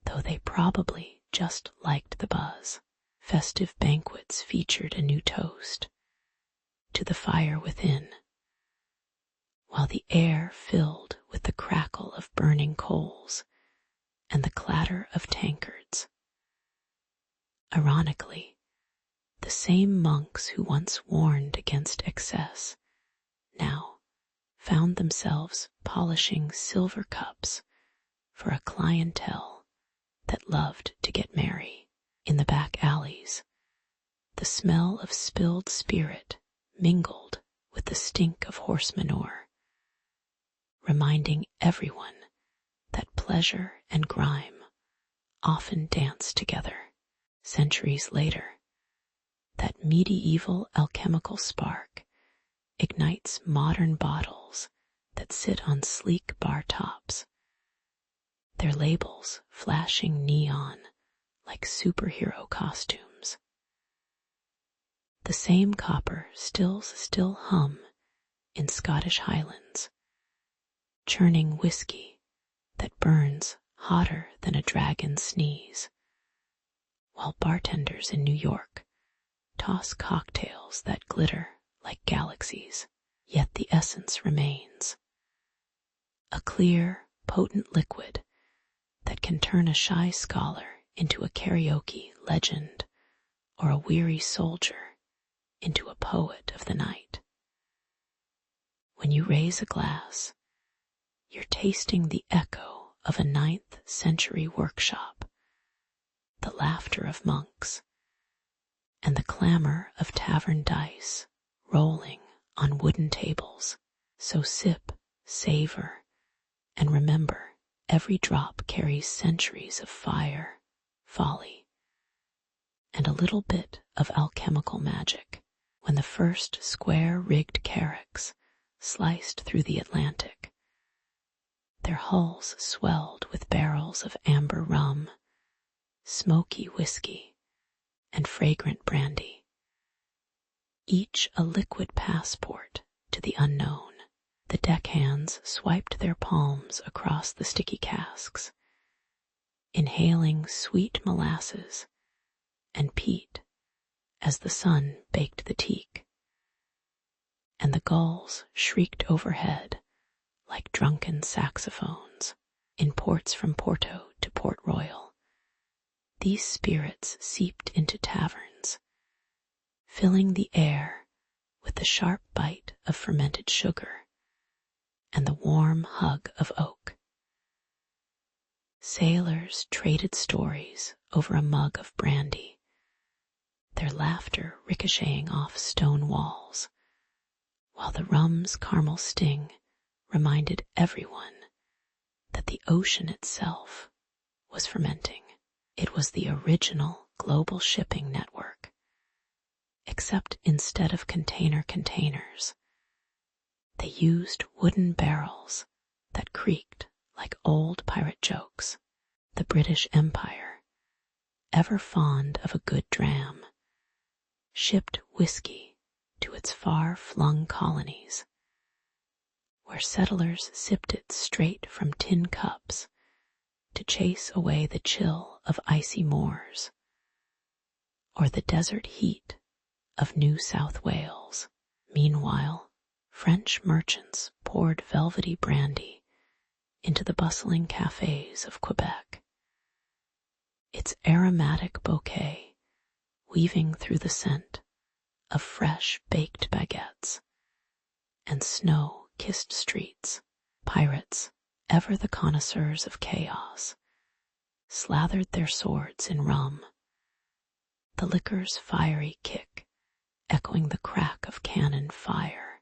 though they probably just liked the buzz. Festive banquets featured a new toast to the fire within, while the air filled with the crackle of burning coals and the clatter of tankards. Ironically, the same monks who once warned against excess now found themselves polishing silver cups for a clientele that loved to get merry. In the back alleys, the smell of spilled spirit mingled with the stink of horse manure, reminding everyone that pleasure and grime often dance together. Centuries later, that medieval alchemical spark ignites modern bottles that sit on sleek bar tops, their labels flashing neon like superhero costumes. The same copper stills still hum in Scottish Highlands, churning whiskey that burns hotter than a dragon's sneeze, while bartenders in New York Toss cocktails that glitter like galaxies, yet the essence remains. A clear, potent liquid that can turn a shy scholar into a karaoke legend or a weary soldier into a poet of the night. When you raise a glass, you're tasting the echo of a 9th century workshop, the laughter of monks, and the clamor of tavern dice rolling on wooden tables. So sip, savor, and remember, every drop carries centuries of fire, folly, and a little bit of alchemical magic. When the first square-rigged carracks sliced through the Atlantic, their hulls swelled with barrels of amber rum, smoky whiskey, and fragrant brandy, each a liquid passport to the unknown. The deckhands swiped their palms across the sticky casks, inhaling sweet molasses and peat as the sun baked the teak, and the gulls shrieked overhead like drunken saxophones. In ports from Porto to Port Royal, these spirits seeped into taverns, filling the air with the sharp bite of fermented sugar and the warm hug of oak. Sailors traded stories over a mug of brandy, their laughter ricocheting off stone walls, while the rum's caramel sting reminded everyone that the ocean itself was fermenting. It was the original global shipping network, except instead of containers, they used wooden barrels that creaked like old pirate jokes. The British Empire, ever fond of a good dram, shipped whiskey to its far-flung colonies, where settlers sipped it straight from tin cups to chase away the chill of icy moors or the desert heat of New South Wales. Meanwhile, French merchants poured velvety brandy into the bustling cafes of Quebec, its aromatic bouquet weaving through the scent of fresh baked baguettes and snow-kissed streets. Pirates, ever the connoisseurs of chaos, slathered their swords in rum, the liquor's fiery kick echoing the crack of cannon fire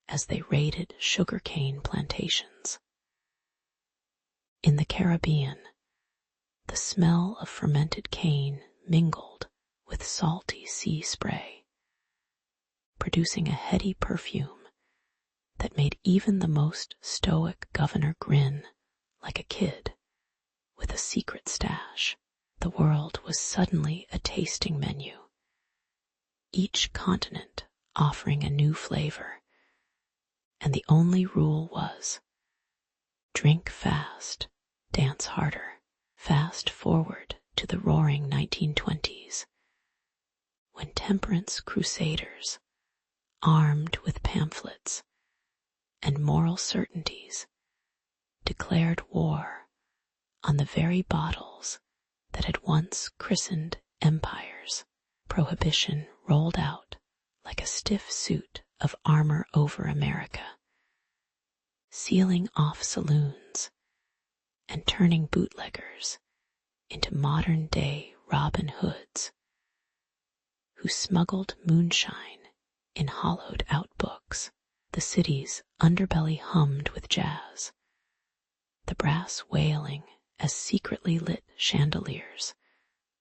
as they raided sugarcane plantations. In the Caribbean, the smell of fermented cane mingled with salty sea spray, producing a heady perfume that made even the most stoic governor grin like a kid with a secret stash. The world was suddenly a tasting menu, each continent offering a new flavor, and the only rule was drink fast, dance harder. Fast forward to the roaring 1920s, when temperance crusaders, armed with pamphlets and moral certainties, declared war on the very bottles that had once christened empires. Prohibition rolled out like a stiff suit of armor over America, sealing off saloons and turning bootleggers into modern-day Robin Hoods who smuggled moonshine in hollowed-out books. The city's underbelly hummed with jazz, the brass wailing as secretly lit chandeliers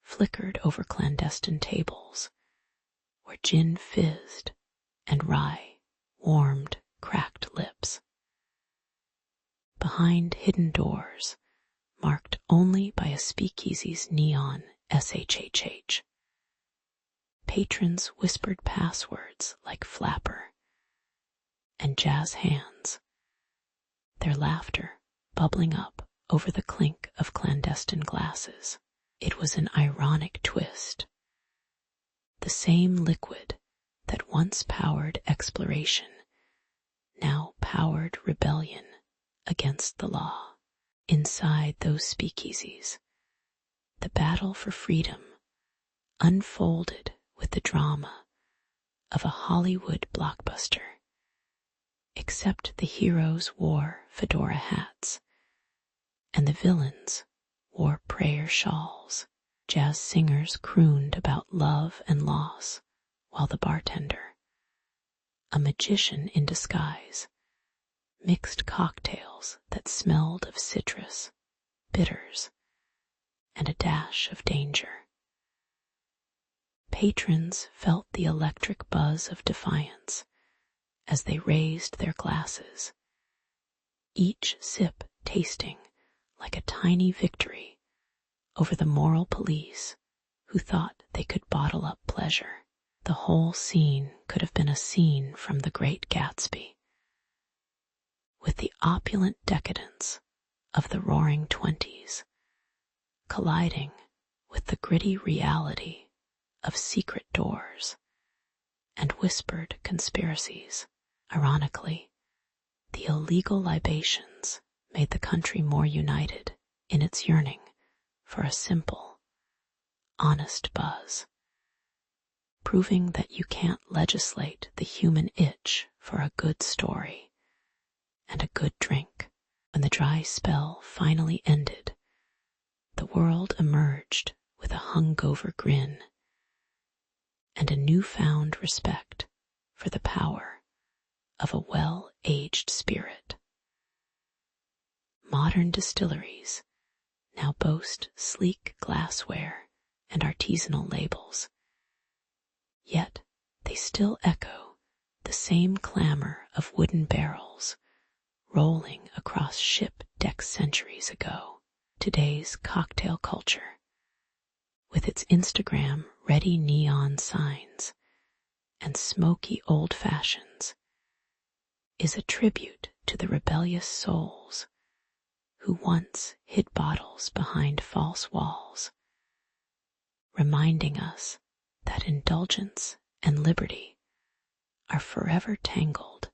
flickered over clandestine tables where gin fizzed and rye warmed cracked lips. Behind hidden doors, marked only by a speakeasy's neon SHHH, patrons whispered passwords like flapper and jazz hands, their laughter bubbling up over the clink of clandestine glasses. It was an ironic twist. The The same liquid that once powered exploration now powered rebellion against the law. Inside those speakeasies, the battle for freedom unfolded with the drama of a Hollywood blockbuster, except the heroes wore fedora hats and the villains wore prayer shawls. Jazz singers crooned about love and loss, while the bartender, a magician in disguise, mixed cocktails that smelled of citrus, bitters, and a dash of danger. Patrons felt the electric buzz of defiance as they raised their glasses, each sip tasting like a tiny victory over the moral police who thought they could bottle up pleasure. The whole scene could have been a scene from The Great Gatsby, with the opulent decadence of the Roaring Twenties colliding with the gritty reality of secret doors and whispered conspiracies. Ironically, the illegal libations made the country more united in its yearning for a simple, honest buzz, proving that you can't legislate the human itch for a good story and a good drink. When the dry spell finally ended, the world emerged with a hungover grin and a newfound respect for the power of a well-aged spirit. Modern distilleries now boast sleek glassware and artisanal labels, yet they still echo the same clamor of wooden barrels rolling across ship decks centuries ago. Today's cocktail culture, with its Instagram-ready neon signs and smoky old fashions, is a tribute to the rebellious souls who once hid bottles behind false walls, reminding us that indulgence and liberty are forever tangled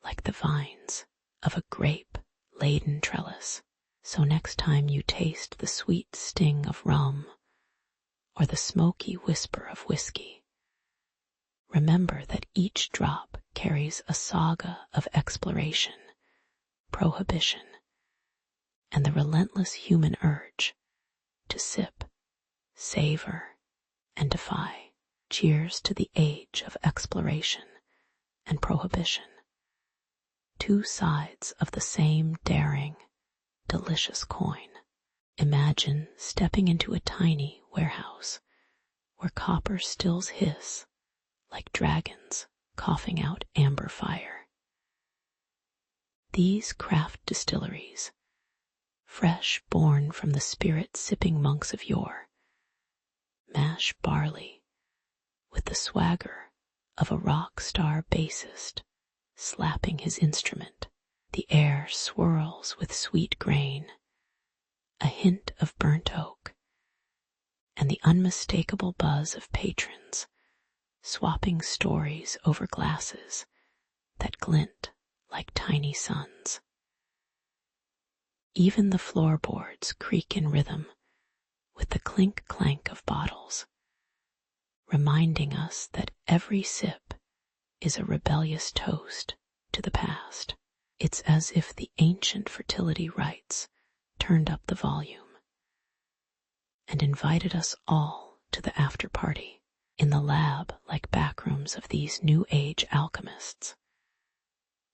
like the vines of a grape-laden trellis. So next time you taste the sweet sting of rum or the smoky whisper of whiskey, remember that each drop carries a saga of exploration, prohibition, and the relentless human urge to sip, savor, and defy. Cheers to the age of exploration and prohibition, two sides of the same daring, delicious coin. Imagine stepping into a tiny warehouse where copper stills hiss like dragons coughing out amber fire. These craft distilleries, fresh born from the spirit-sipping monks of yore, mash barley with the swagger of a rock star bassist slapping his instrument. The air swirls with sweet grain, a hint of burnt oak, and the unmistakable buzz of patrons swapping stories over glasses that glint like tiny suns. Even the floorboards creak in rhythm with the clink-clank of bottles, reminding us that every sip is a rebellious toast to the past. It's as if the ancient fertility rites turned up the volume and invited us all to the after-party. In the lab-like backrooms of these new age alchemists,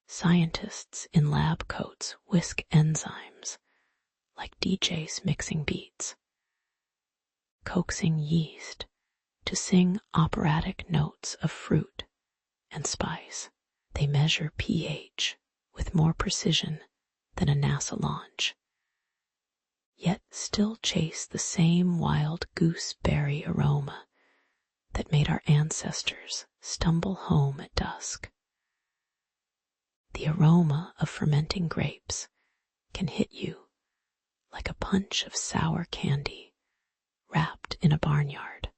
scientists in lab coats whisk enzymes like DJs mixing beats, coaxing yeast to sing operatic notes of fruit and spice. They measure pH with more precision than a NASA launch, yet still chase the same wild gooseberry aroma that made our ancestors stumble home at dusk. The aroma of fermenting grapes can hit you like a punch of sour candy wrapped in a barnyard,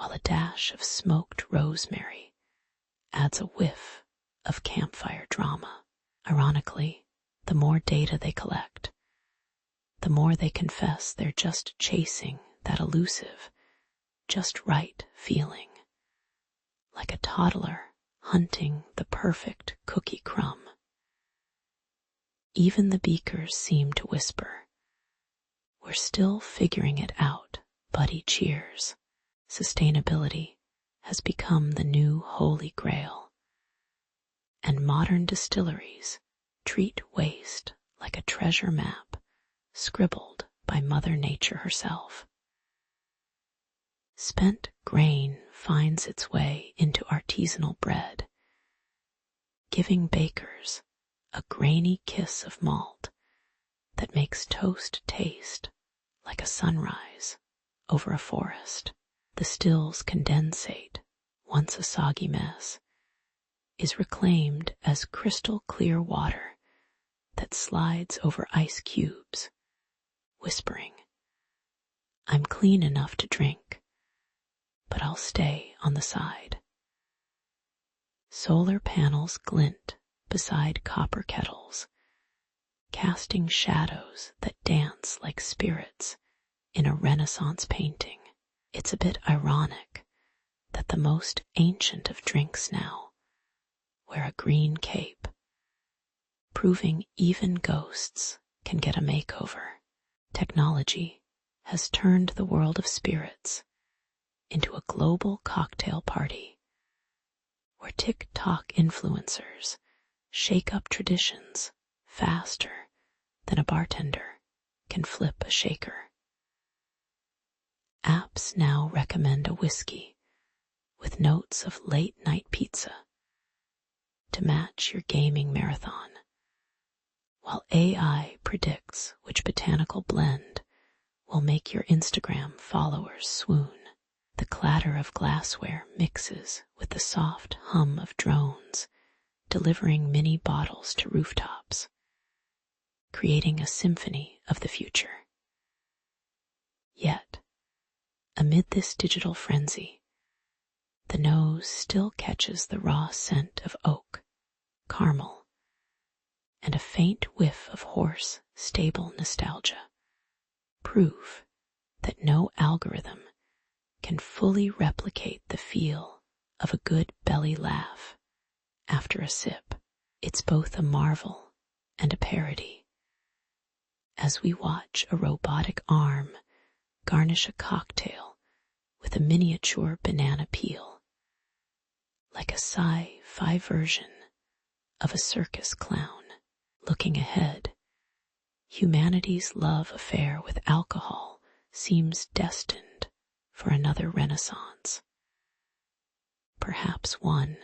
while a dash of smoked rosemary adds a whiff of campfire drama. Ironically, the more data they collect, the more they confess they're just chasing that elusive, just right feeling, like a toddler hunting the perfect cookie crumb. Even the beakers seem to whisper, "We're still figuring it out, buddy, cheers." Sustainability has become the new holy grail, and modern distilleries treat waste like a treasure map scribbled by Mother Nature herself. Spent grain finds its way into artisanal bread, giving bakers a grainy kiss of malt that makes toast taste like a sunrise over a forest. The still's condensate, once a soggy mess, is reclaimed as crystal clear water that slides over ice cubes, whispering, "I'm clean enough to drink, but I'll stay on the side." Solar panels glint beside copper kettles, casting shadows that dance like spirits in a Renaissance painting. It's a bit ironic that the most ancient of drinks now wear a green cape, proving even ghosts can get a makeover. Technology has turned the world of spirits into a global cocktail party where TikTok influencers shake up traditions faster than a bartender can flip a shaker. Apps now recommend a whiskey with notes of late-night pizza to match your gaming marathon, while AI predicts which botanical blend will make your Instagram followers swoon. The clatter of glassware mixes with the soft hum of drones delivering mini bottles to rooftops, creating a symphony of the future. Yet, amid this digital frenzy, the nose still catches the raw scent of oak, caramel, and a faint whiff of horse stable nostalgia, proof that no algorithm can fully replicate the feel of a good belly laugh after a sip. It's both a marvel and a parody, as we watch a robotic arm garnish a cocktail with a miniature banana peel, like a sci-fi version of a circus clown. Looking ahead, humanity's love affair with alcohol seems destined for another renaissance, perhaps one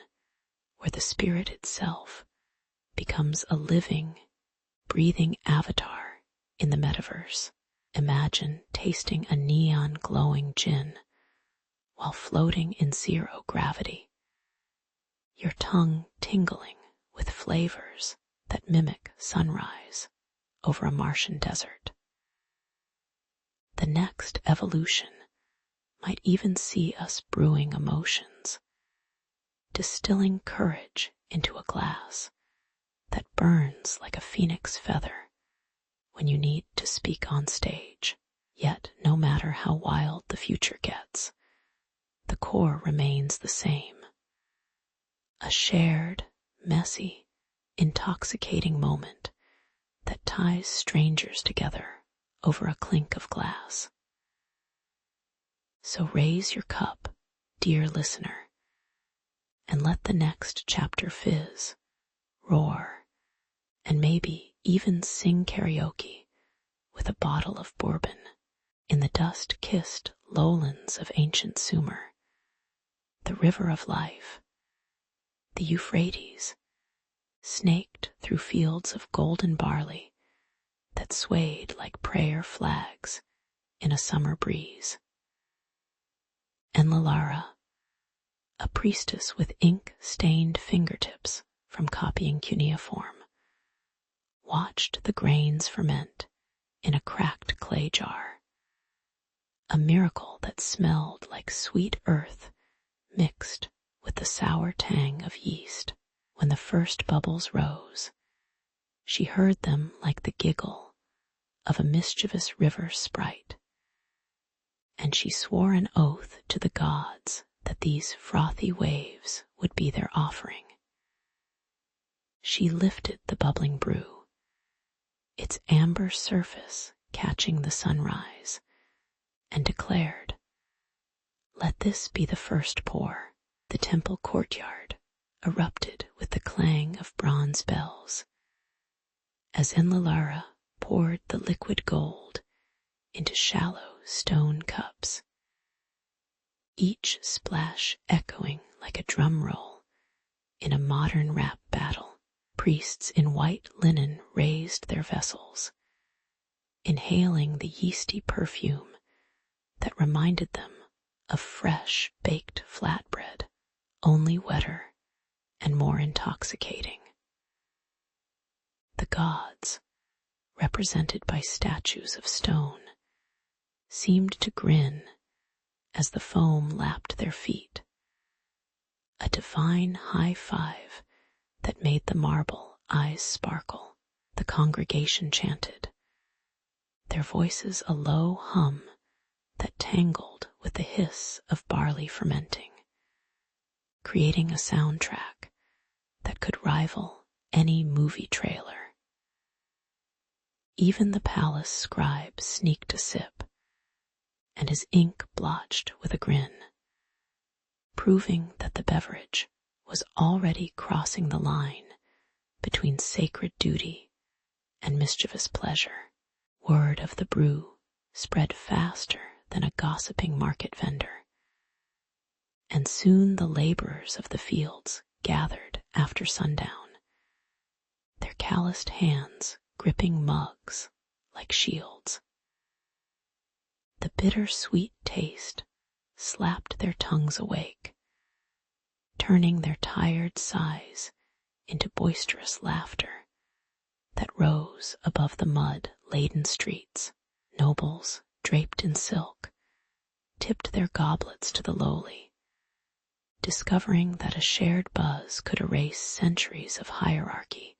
where the spirit itself becomes a living, breathing avatar in the metaverse. Imagine tasting a neon glowing gin while floating in zero gravity, your tongue tingling with flavors that mimic sunrise over a Martian desert. The next evolution might even see us brewing emotions, distilling courage into a glass that burns like a phoenix feather when you need to speak on stage. Yet, no matter how wild the future gets, the core remains the same. A shared, messy, intoxicating moment that ties strangers together over a clink of glass. So raise your cup, dear listener, and let the next chapter fizz, roar, and maybe even sing karaoke with a bottle of bourbon in the dust-kissed lowlands of ancient Sumer, the river of life, the Euphrates, snaked through fields of golden barley that swayed like prayer flags in a summer breeze. And Lalara, a priestess with ink-stained fingertips from copying cuneiform, watched the grains ferment in a cracked clay jar, a miracle that smelled like sweet earth mixed with the sour tang of yeast. When the first bubbles rose, she heard them like the giggle of a mischievous river sprite, and she swore an oath to the gods that these frothy waves would be their offering. She lifted the bubbling brew, its amber surface catching the sunrise, and declared, "Let this be the first pour." The temple courtyard erupted with the clang of bronze bells as Enlalara poured the liquid gold into shallow stone cups, each splash echoing like a drum roll in a modern rap battle. Priests in white linen raised their vessels, inhaling the yeasty perfume that reminded them of fresh baked flatbread, only wetter and more intoxicating. The gods, represented by statues of stone, seemed to grin as the foam lapped their feet, a divine high five that made the marble eyes sparkle. The congregation chanted, their voices a low hum that tangled with the hiss of barley fermenting, creating a soundtrack that could rival any movie trailer. Even the palace scribe sneaked a sip, and his ink blotched with a grin, proving that the beverage was already crossing the line between sacred duty and mischievous pleasure. Word of the brew spread faster than a gossiping market vendor, and soon the laborers of the fields gathered after sundown, their calloused hands gripping mugs like shields. The bitter-sweet taste slapped their tongues awake, turning their tired sighs into boisterous laughter that rose above the mud-laden streets. Nobles, draped in silk, tipped their goblets to the lowly, discovering that a shared buzz could erase centuries of hierarchy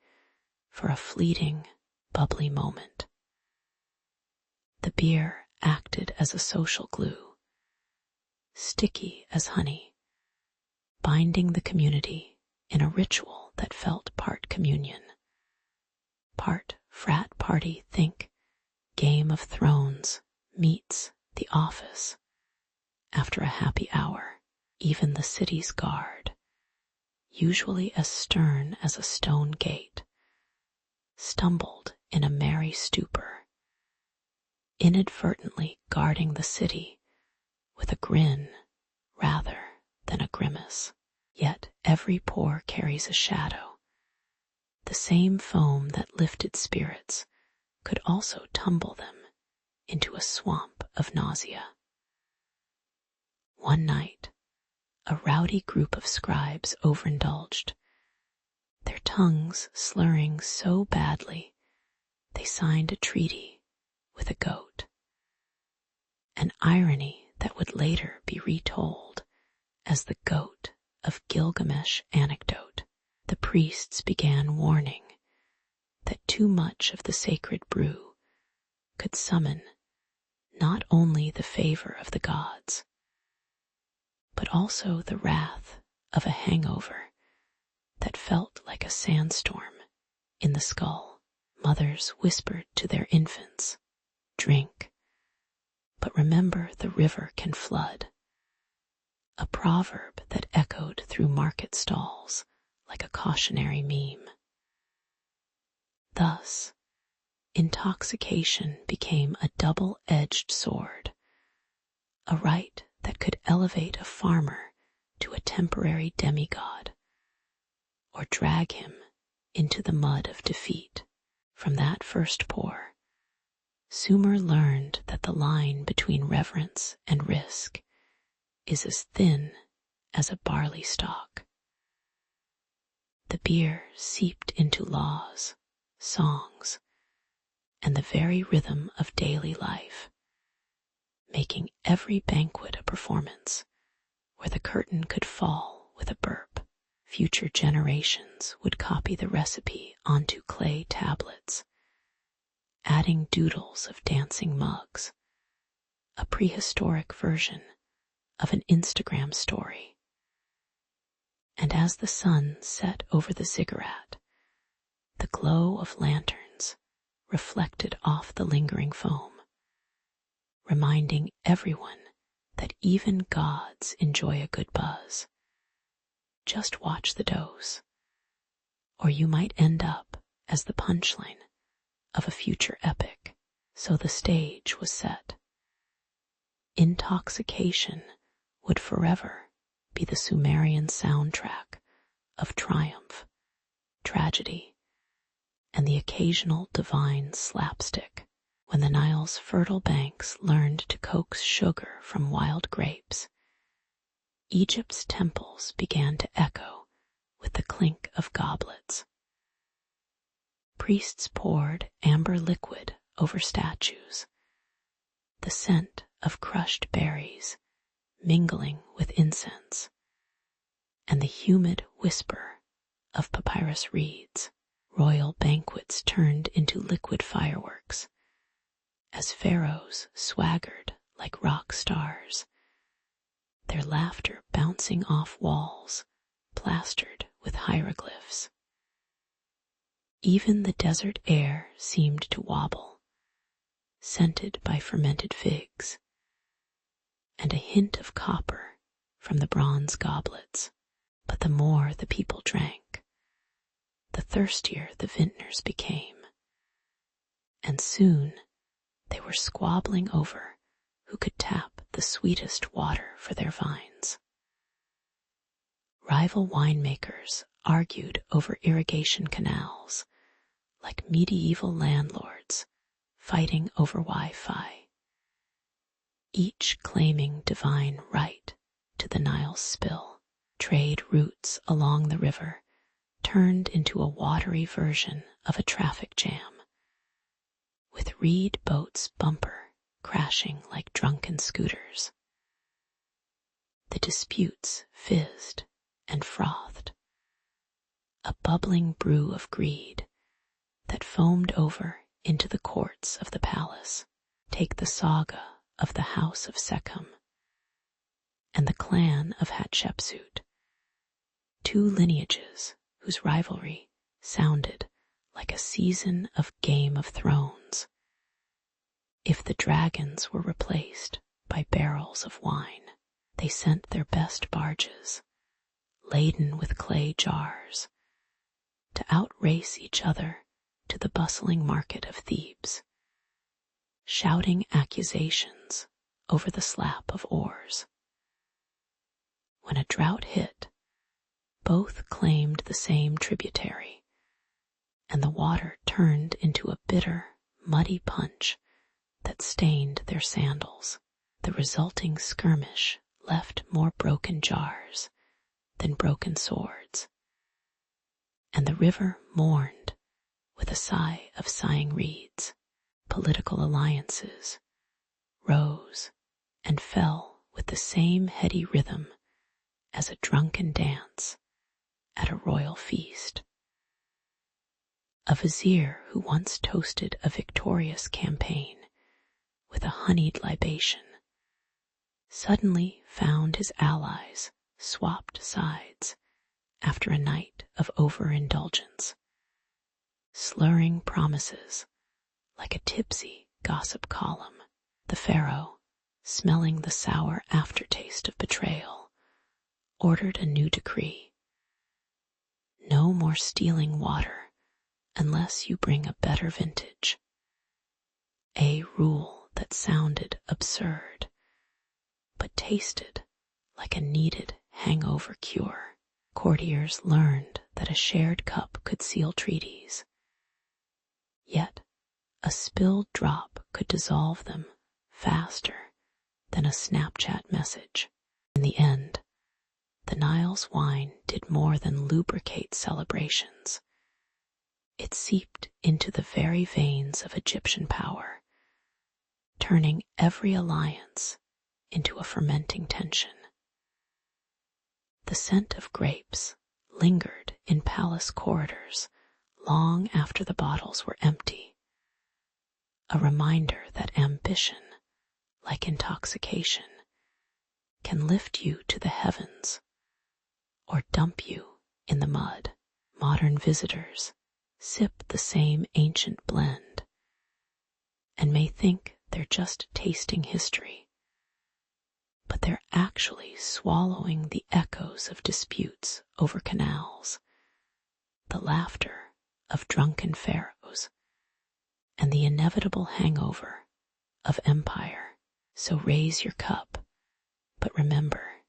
for a fleeting, bubbly moment. The beer acted as a social glue, sticky as honey, binding the community in a ritual that felt part communion, part frat party. Think Game of Thrones meets The Office after a happy hour. Even the city's guard, usually as stern as a stone gate, stumbled in a merry stupor, inadvertently guarding the city with a grin rather than a grimace. Yet every pour carries a shadow. The same foam that lifted spirits could also tumble them into a swamp of nausea. One night, a rowdy group of scribes overindulged, their tongues slurring so badly they signed a treaty with a goat, an irony that would later be retold as the goat of Gilgamesh anecdote. The priests began warning that too much of the sacred brew could summon not only the favor of the gods, but also the wrath of a hangover that felt like a sandstorm in the skull. Mothers whispered to their infants, "Drink, but remember the river can flood," a proverb that echoed through market stalls like a cautionary meme. Thus, intoxication became a double-edged sword, a rite that could elevate a farmer to a temporary demigod, or drag him into the mud of defeat. From that first pour, Sumer learned that the line between reverence and risk is as thin as a barley stalk. The beer seeped into laws, songs, and the very rhythm of daily life, making every banquet a performance where the curtain could fall with a burp. Future generations would copy the recipe onto clay tablets, adding doodles of dancing mugs, a prehistoric version of an Instagram story. And as the sun set over the ziggurat, the glow of lanterns reflected off the lingering foam, reminding everyone that even gods enjoy a good buzz. Just watch the dose, or you might end up as the punchline of a future epic. So the stage was set. Intoxication would forever be the Sumerian soundtrack of triumph, tragedy, and the occasional divine slapstick. When the Nile's fertile banks learned to coax sugar from wild grapes, Egypt's temples began to echo with the clink of goblets. Priests poured amber liquid over statues, the scent of crushed berries mingling with incense, and the humid whisper of papyrus reeds. Royal banquets turned into liquid fireworks as pharaohs swaggered like rock stars, their laughter bouncing off walls plastered with hieroglyphs. Even the desert air seemed to wobble, scented by fermented figs, and a hint of copper from the bronze goblets. But the more the people drank, the thirstier the vintners became, and soon they were squabbling over who could tap the sweetest water for their vines. Rival winemakers argued over irrigation canals, like medieval landlords fighting over Wi-Fi, each claiming divine right to the Nile's spill. Trade routes along the river turned into a watery version of a traffic jam, with reed boats' bumper crashing like drunken scooters. The disputes fizzed and frothed, a bubbling brew of greed that foamed over into the courts of the palace. Take the saga of the House of Sekhem and the clan of Hatshepsut, two lineages whose rivalry sounded like a season of Game of Thrones. If the dragons were replaced by barrels of wine, they sent their best barges, laden with clay jars, to outrace each other to the bustling market of Thebes, shouting accusations over the slap of oars. When a drought hit, both claimed the same tributary, and the water turned into a bitter, muddy punch that stained their sandals. The resulting skirmish left more broken jars than broken swords, and the river mourned with a sigh of sighing reeds. Political alliances rose and fell with the same heady rhythm as a drunken dance at a royal feast. A vizier who once toasted a victorious campaign with a honeyed libation suddenly found his allies swapped sides after a night of overindulgence, slurring promises like a tipsy gossip column. The pharaoh, smelling the sour aftertaste of betrayal, ordered a new decree. No more stealing water unless you bring a better vintage. A rule that sounded absurd, but tasted like a needed hangover cure. Courtiers learned that a shared cup could seal treaties, yet a spilled drop could dissolve them faster than a Snapchat message. In the end, the Nile's wine did more than lubricate celebrations. It seeped into the very veins of Egyptian power, turning every alliance into a fermenting tension. The scent of grapes lingered in palace corridors long after the bottles were empty, a reminder that ambition, like intoxication, can lift you to the heavens or dump you in the mud. Modern visitors sip the same ancient blend and may think they're just tasting history, but they're actually swallowing the echoes of disputes over canals, the laughter of drunken pharaohs, and the inevitable hangover of empire. So raise your cup, but remember,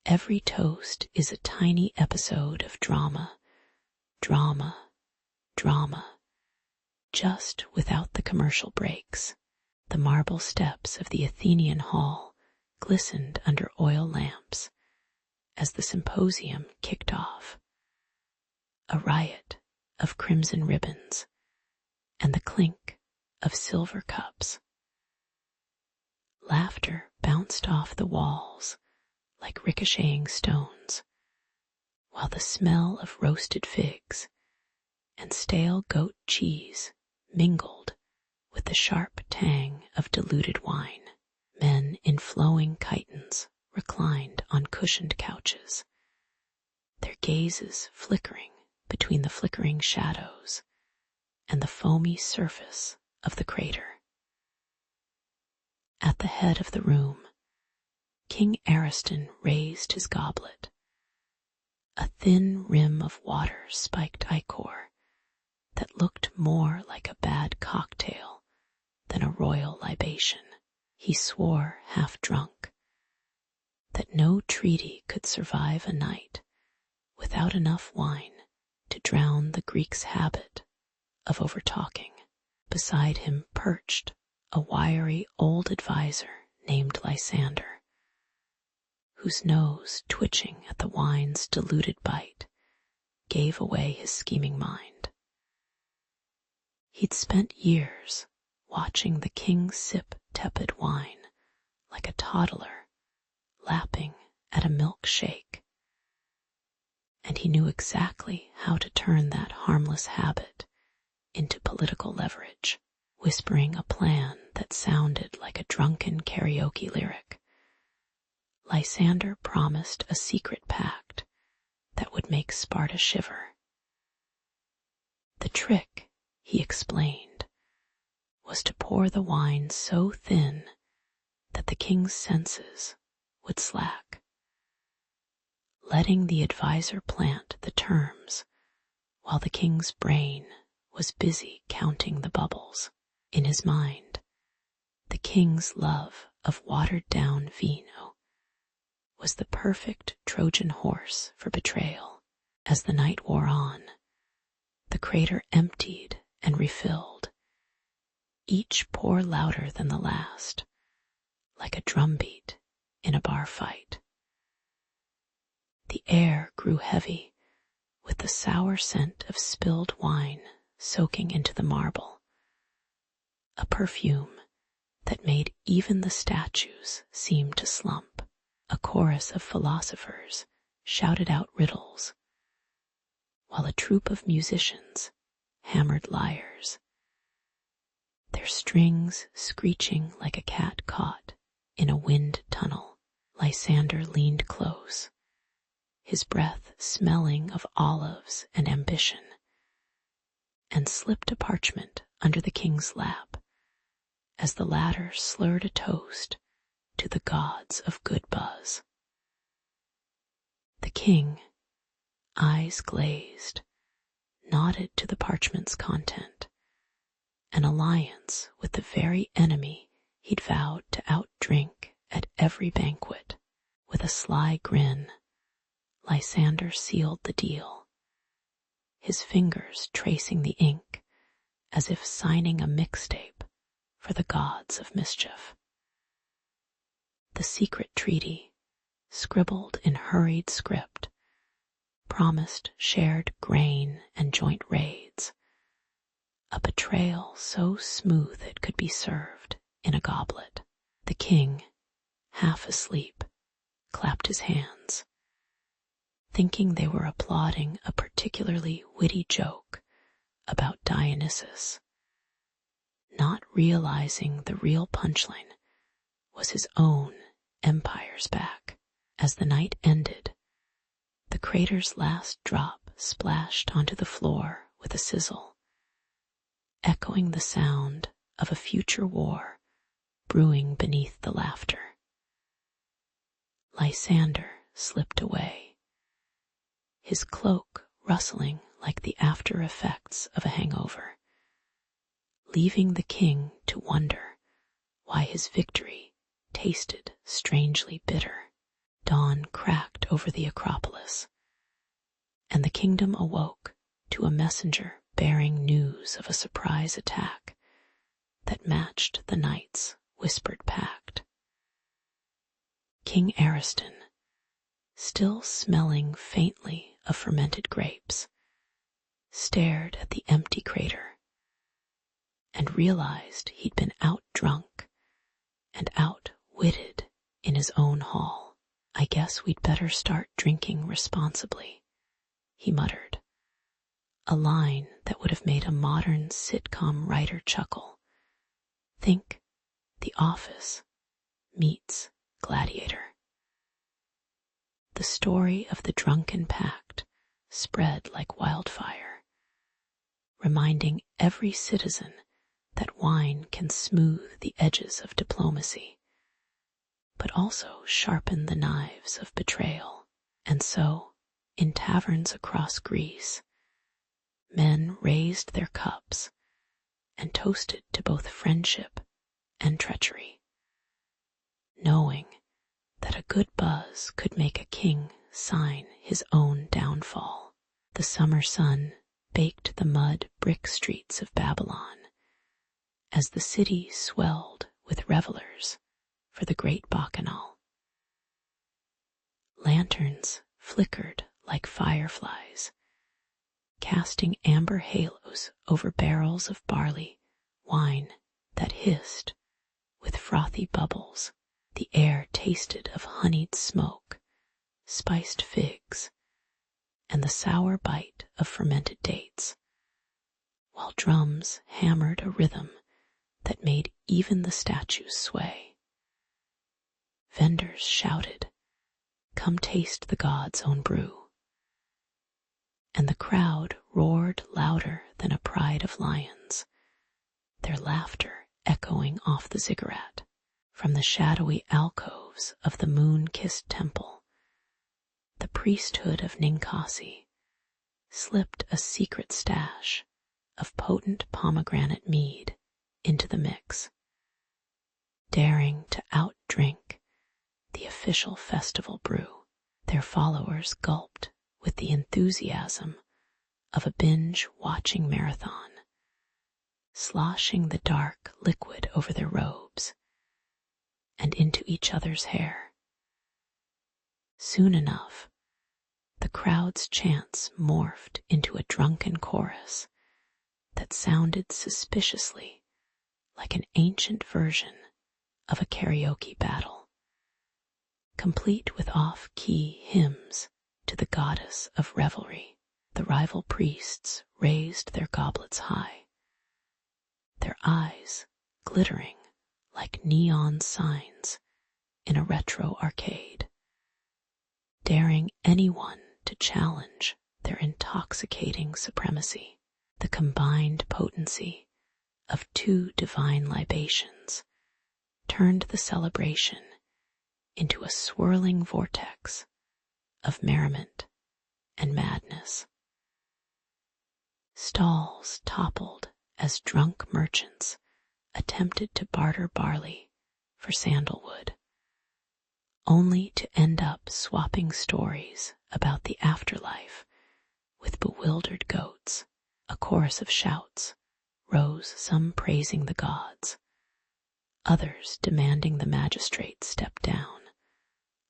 every toast is a tiny episode of drama, drama, drama, just without the commercial breaks. The marble steps of the Athenian hall glistened under oil lamps as the symposium kicked off, a riot of crimson ribbons and the clink of silver cups. Laughter bounced off the walls like ricocheting stones, while the smell of roasted figs and stale goat cheese mingled with the sharp tang of diluted wine. Men in flowing chitons reclined on cushioned couches, their gazes flickering between the flickering shadows and the foamy surface of the crater. At the head of the room, King Ariston raised his goblet, a thin rim of water-spiked ichor that looked more like a bad cocktail than a royal libation. He swore, half drunk, that no treaty could survive a night without enough wine to drown the Greek's habit of overtalking. Beside him perched a wiry old advisor named Lysander, whose nose, twitching at the wine's diluted bite, gave away his scheming mind. He'd spent years watching the king sip tepid wine like a toddler lapping at a milkshake, and he knew exactly how to turn that harmless habit into political leverage, whispering a plan that sounded like a drunken karaoke lyric. Lysander promised a secret pact that would make Sparta shiver. The trick, he explained, was to pour the wine so thin that the king's senses would slack, letting the advisor plant the terms while the king's brain was busy counting the bubbles. In his mind, the king's love of watered-down vino was the perfect Trojan horse for betrayal. As the night wore on, the crater emptied and refilled, each pour louder than the last, like a drumbeat in a bar fight. The air grew heavy with the sour scent of spilled wine soaking into the marble, a perfume that made even the statues seem to slump. A chorus of philosophers shouted out riddles, while a troupe of musicians hammered lyres, their strings screeching like a cat caught in a wind tunnel. Lysander leaned close, his breath smelling of olives and ambition, and slipped a parchment under the king's lap as the latter slurred a toast to the gods of good buzz. The king, eyes glazed, nodded to the parchment's content, an alliance with the very enemy he'd vowed to outdrink at every banquet. With a sly grin, Lysander sealed the deal, his fingers tracing the ink as if signing a mixtape for the gods of mischief. The secret treaty, scribbled in hurried script, promised shared grain and joint raids, a betrayal so smooth it could be served in a goblet. The king, half asleep, clapped his hands, thinking they were applauding a particularly witty joke about Dionysus, not realizing the real punchline was his own empire's back. As the night ended, the crater's last drop splashed onto the floor with a sizzle, echoing the sound of a future war brewing beneath the laughter. Lysander slipped away, his cloak rustling like the after effects of a hangover, leaving the king to wonder why his victory tasted strangely bitter. Dawn cracked over the Acropolis, and the kingdom awoke to a messenger bearing news of a surprise attack that matched the night's whispered pact. King Ariston, still smelling faintly of fermented grapes, stared at the empty crater and realized he'd been out-drunk and outwitted in his own hall. "I guess we'd better start drinking responsibly," he muttered, a line that would have made a modern sitcom writer chuckle. Think The Office meets Gladiator. The story of the drunken pact spread like wildfire, reminding every citizen that wine can smooth the edges of diplomacy, but also sharpen the knives of betrayal. And so, in taverns across Greece, men raised their cups and toasted to both friendship and treachery, knowing that a good buzz could make a king sign his own downfall. The summer sun baked the mud brick streets of Babylon as the city swelled with revelers for the great bacchanal. Lanterns flickered like fireflies, casting amber halos over barrels of barley wine that hissed with frothy bubbles. The air tasted of honeyed smoke, spiced figs, and the sour bite of fermented dates, while drums hammered a rhythm that made even the statues sway. Vendors shouted, "Come taste the god's own brew." And the crowd roared louder than a pride of lions, their laughter echoing off the ziggurat. From the shadowy alcoves of the moon-kissed temple, the priesthood of Ninkasi slipped a secret stash of potent pomegranate mead into the mix, daring to outdrink the official festival brew. Their followers gulped with the enthusiasm of a binge-watching marathon, sloshing the dark liquid over their robes and into each other's hair. Soon enough, the crowd's chants morphed into a drunken chorus that sounded suspiciously like an ancient version of a karaoke battle, complete with off-key hymns to the goddess of revelry. The rival priests raised their goblets high, their eyes glittering like neon signs in a retro arcade, daring anyone to challenge their intoxicating supremacy. The combined potency of two divine libations turned the celebration into a swirling vortex of merriment and madness. Stalls toppled as drunk merchants attempted to barter barley for sandalwood, only to end up swapping stories about the afterlife with bewildered goats. A chorus of shouts rose, some praising the gods, others demanding the magistrate step down,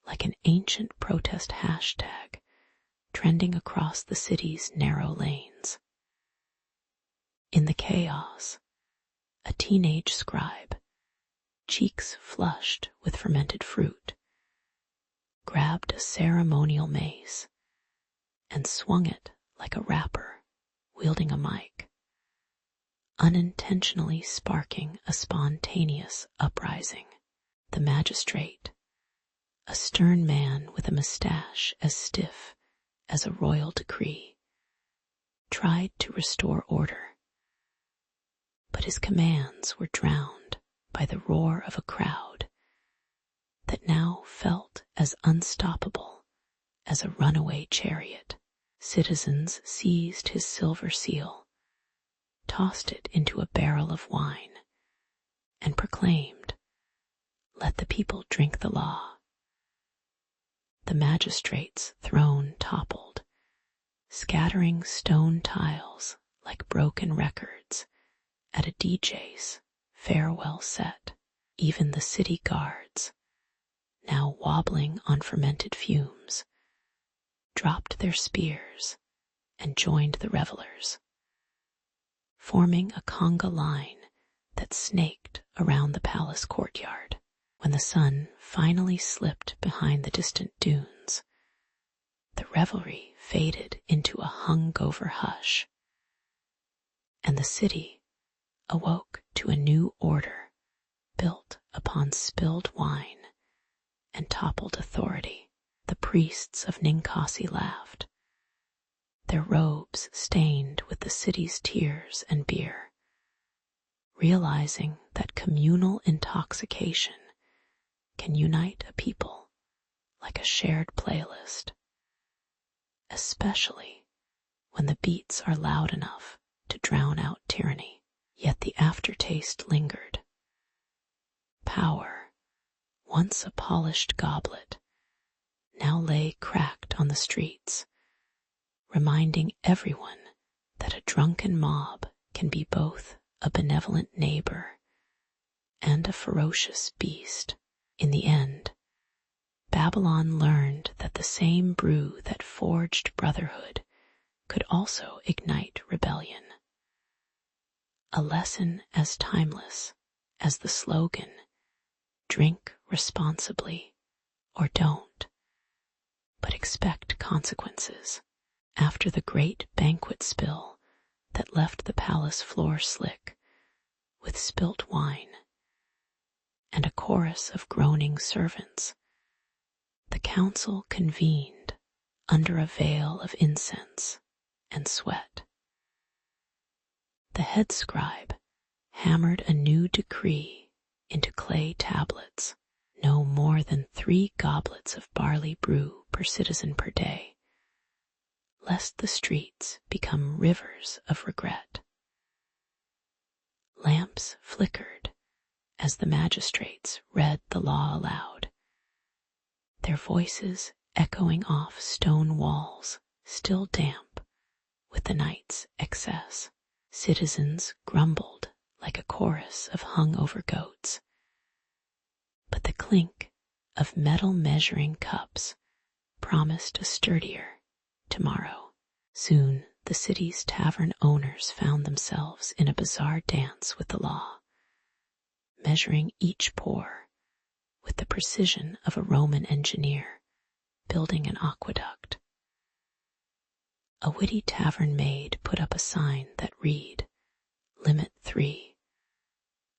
like an ancient protest hashtag trending across the city's narrow lanes. In the chaos, a teenage scribe, cheeks flushed with fermented fruit, grabbed a ceremonial mace and swung it like a rapper wielding a mic, unintentionally sparking a spontaneous uprising. The magistrate, a stern man with a mustache as stiff as a royal decree, tried to restore order, but his commands were drowned by the roar of a crowd that now felt as unstoppable as a runaway chariot. Citizens seized his silver seal, tossed it into a barrel of wine, and proclaimed, "Let the people drink the law." The magistrate's throne toppled, scattering stone tiles like broken records at a DJ's farewell set. Even the city guards, now wobbling on fermented fumes, dropped their spears and joined the revelers, forming a conga line that snaked around the palace courtyard. When the sun finally slipped behind the distant dunes, the revelry faded into a hungover hush, and the city awoke to a new order built upon spilled wine and toppled authority. The priests of Ninkasi laughed, their robes stained with the city's tears and beer, realizing that communal intoxication can unite a people like a shared playlist, especially when the beats are loud enough to drown out tyranny. Yet the aftertaste lingered. Power, once a polished goblet, now lay cracked on the streets, reminding everyone that a drunken mob can be both a benevolent neighbor and a ferocious beast. In the end, Babylon learned that the same brew that forged brotherhood could also ignite rebellion. A lesson as timeless as the slogan, "Drink responsibly or don't, but expect consequences." After the great banquet spill that left the palace floor slick with spilt wine and a chorus of groaning servants, the council convened under a veil of incense and sweat. The head scribe hammered a new decree into clay tablets: no more than 3 goblets of barley brew per citizen per day, lest the streets become rivers of regret. Lamps flickered as the magistrates read the law aloud, their voices echoing off stone walls still damp with the night's excess. Citizens grumbled like a chorus of hungover goats, but the clink of metal measuring cups promised a sturdier tomorrow. Soon the city's tavern owners found themselves in a bizarre dance with the law, measuring each pour with the precision of a Roman engineer building an aqueduct. A witty tavern maid put up a sign that read, "Limit 3,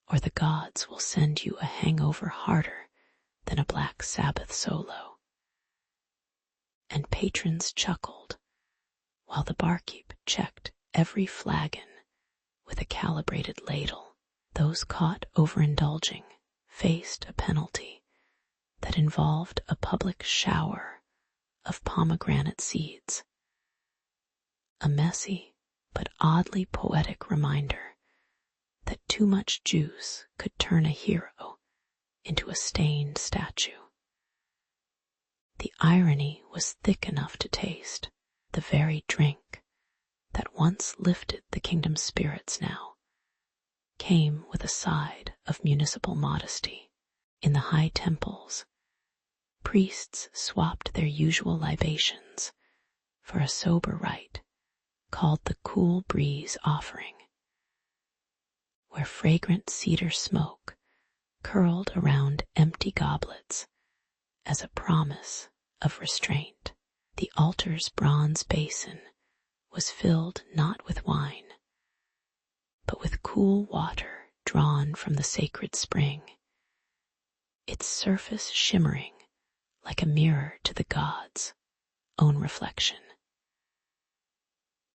or the gods will send you a hangover harder than a Black Sabbath solo." And patrons chuckled while the barkeep checked every flagon with a calibrated ladle. Those caught overindulging faced a penalty that involved a public shower of pomegranate seeds. A messy but oddly poetic reminder that too much juice could turn a hero into a stained statue. The irony was thick enough to taste. The very drink that once lifted the kingdom's spirits now came with a side of municipal modesty. In the high temples, priests swapped their usual libations for a sober rite called the cool breeze offering. where fragrant cedar smoke curled around empty goblets as a promise of restraint. The altar's bronze basin was filled not with wine, but with cool water drawn from the sacred spring, its surface shimmering like a mirror to the gods' own reflection.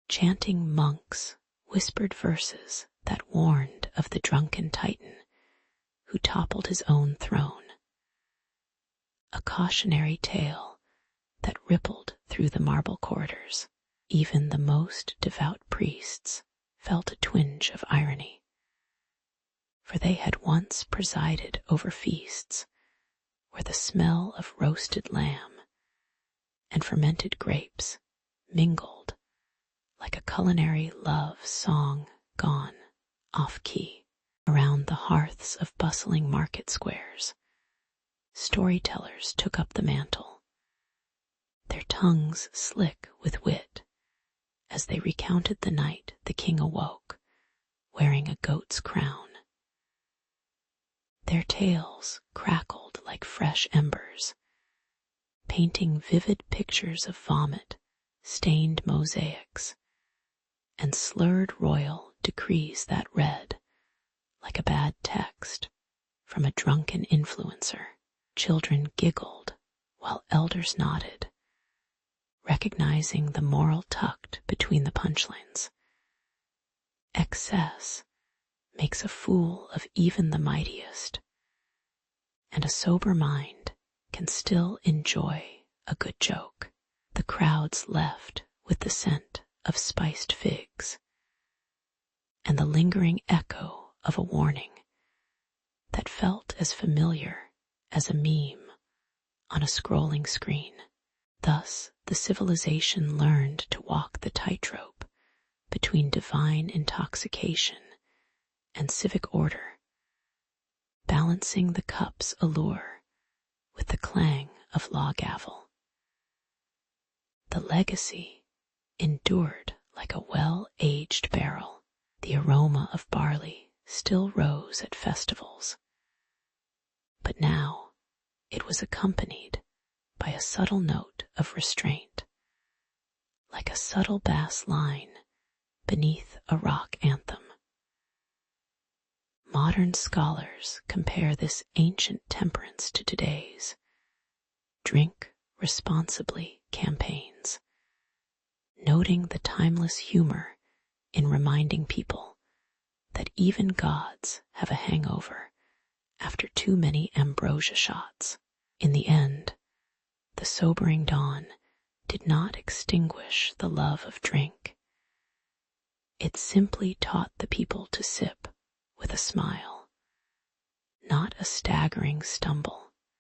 Chanting monks whispered verses that warned of the drunken titan who toppled his own throne, a cautionary tale that rippled through the marble corridors. Even the most devout priests felt a twinge of irony, for they had once presided over feasts where the smell of roasted lamb and fermented grapes mingled like a culinary love song gone off-key. Around the hearths of bustling market squares, storytellers took up the mantle, their tongues slick with wit, as they recounted the night the king awoke, wearing a goat's crown. Their tales crackled like fresh embers, painting vivid pictures of vomit, stained mosaics, and slurred royal decrees that read like a bad text from a drunken influencer. Children giggled while elders nodded, recognizing the moral tucked between the punchlines. Excess makes a fool of even the mightiest, and a sober mind can still enjoy a good joke. The crowds left with the scent of spiced figs and the lingering echo of a warning that felt as familiar as a meme on a scrolling screen. Thus, the civilization learned to walk the tightrope between divine intoxication and civic order, balancing the cup's allure with the clang of law gavel. The legacy endured like a well-aged barrel. The aroma of barley still rose at festivals, but now it was accompanied by a subtle note of restraint, like a subtle bass line beneath a rock anthem. Modern scholars compare this ancient temperance to today's drink responsibly campaigns, noting the timeless humor in reminding people that even gods have a hangover after too many ambrosia shots. In the end, the sobering dawn did not extinguish the love of drink. It simply taught the people to sip with a smile, not a staggering stumble.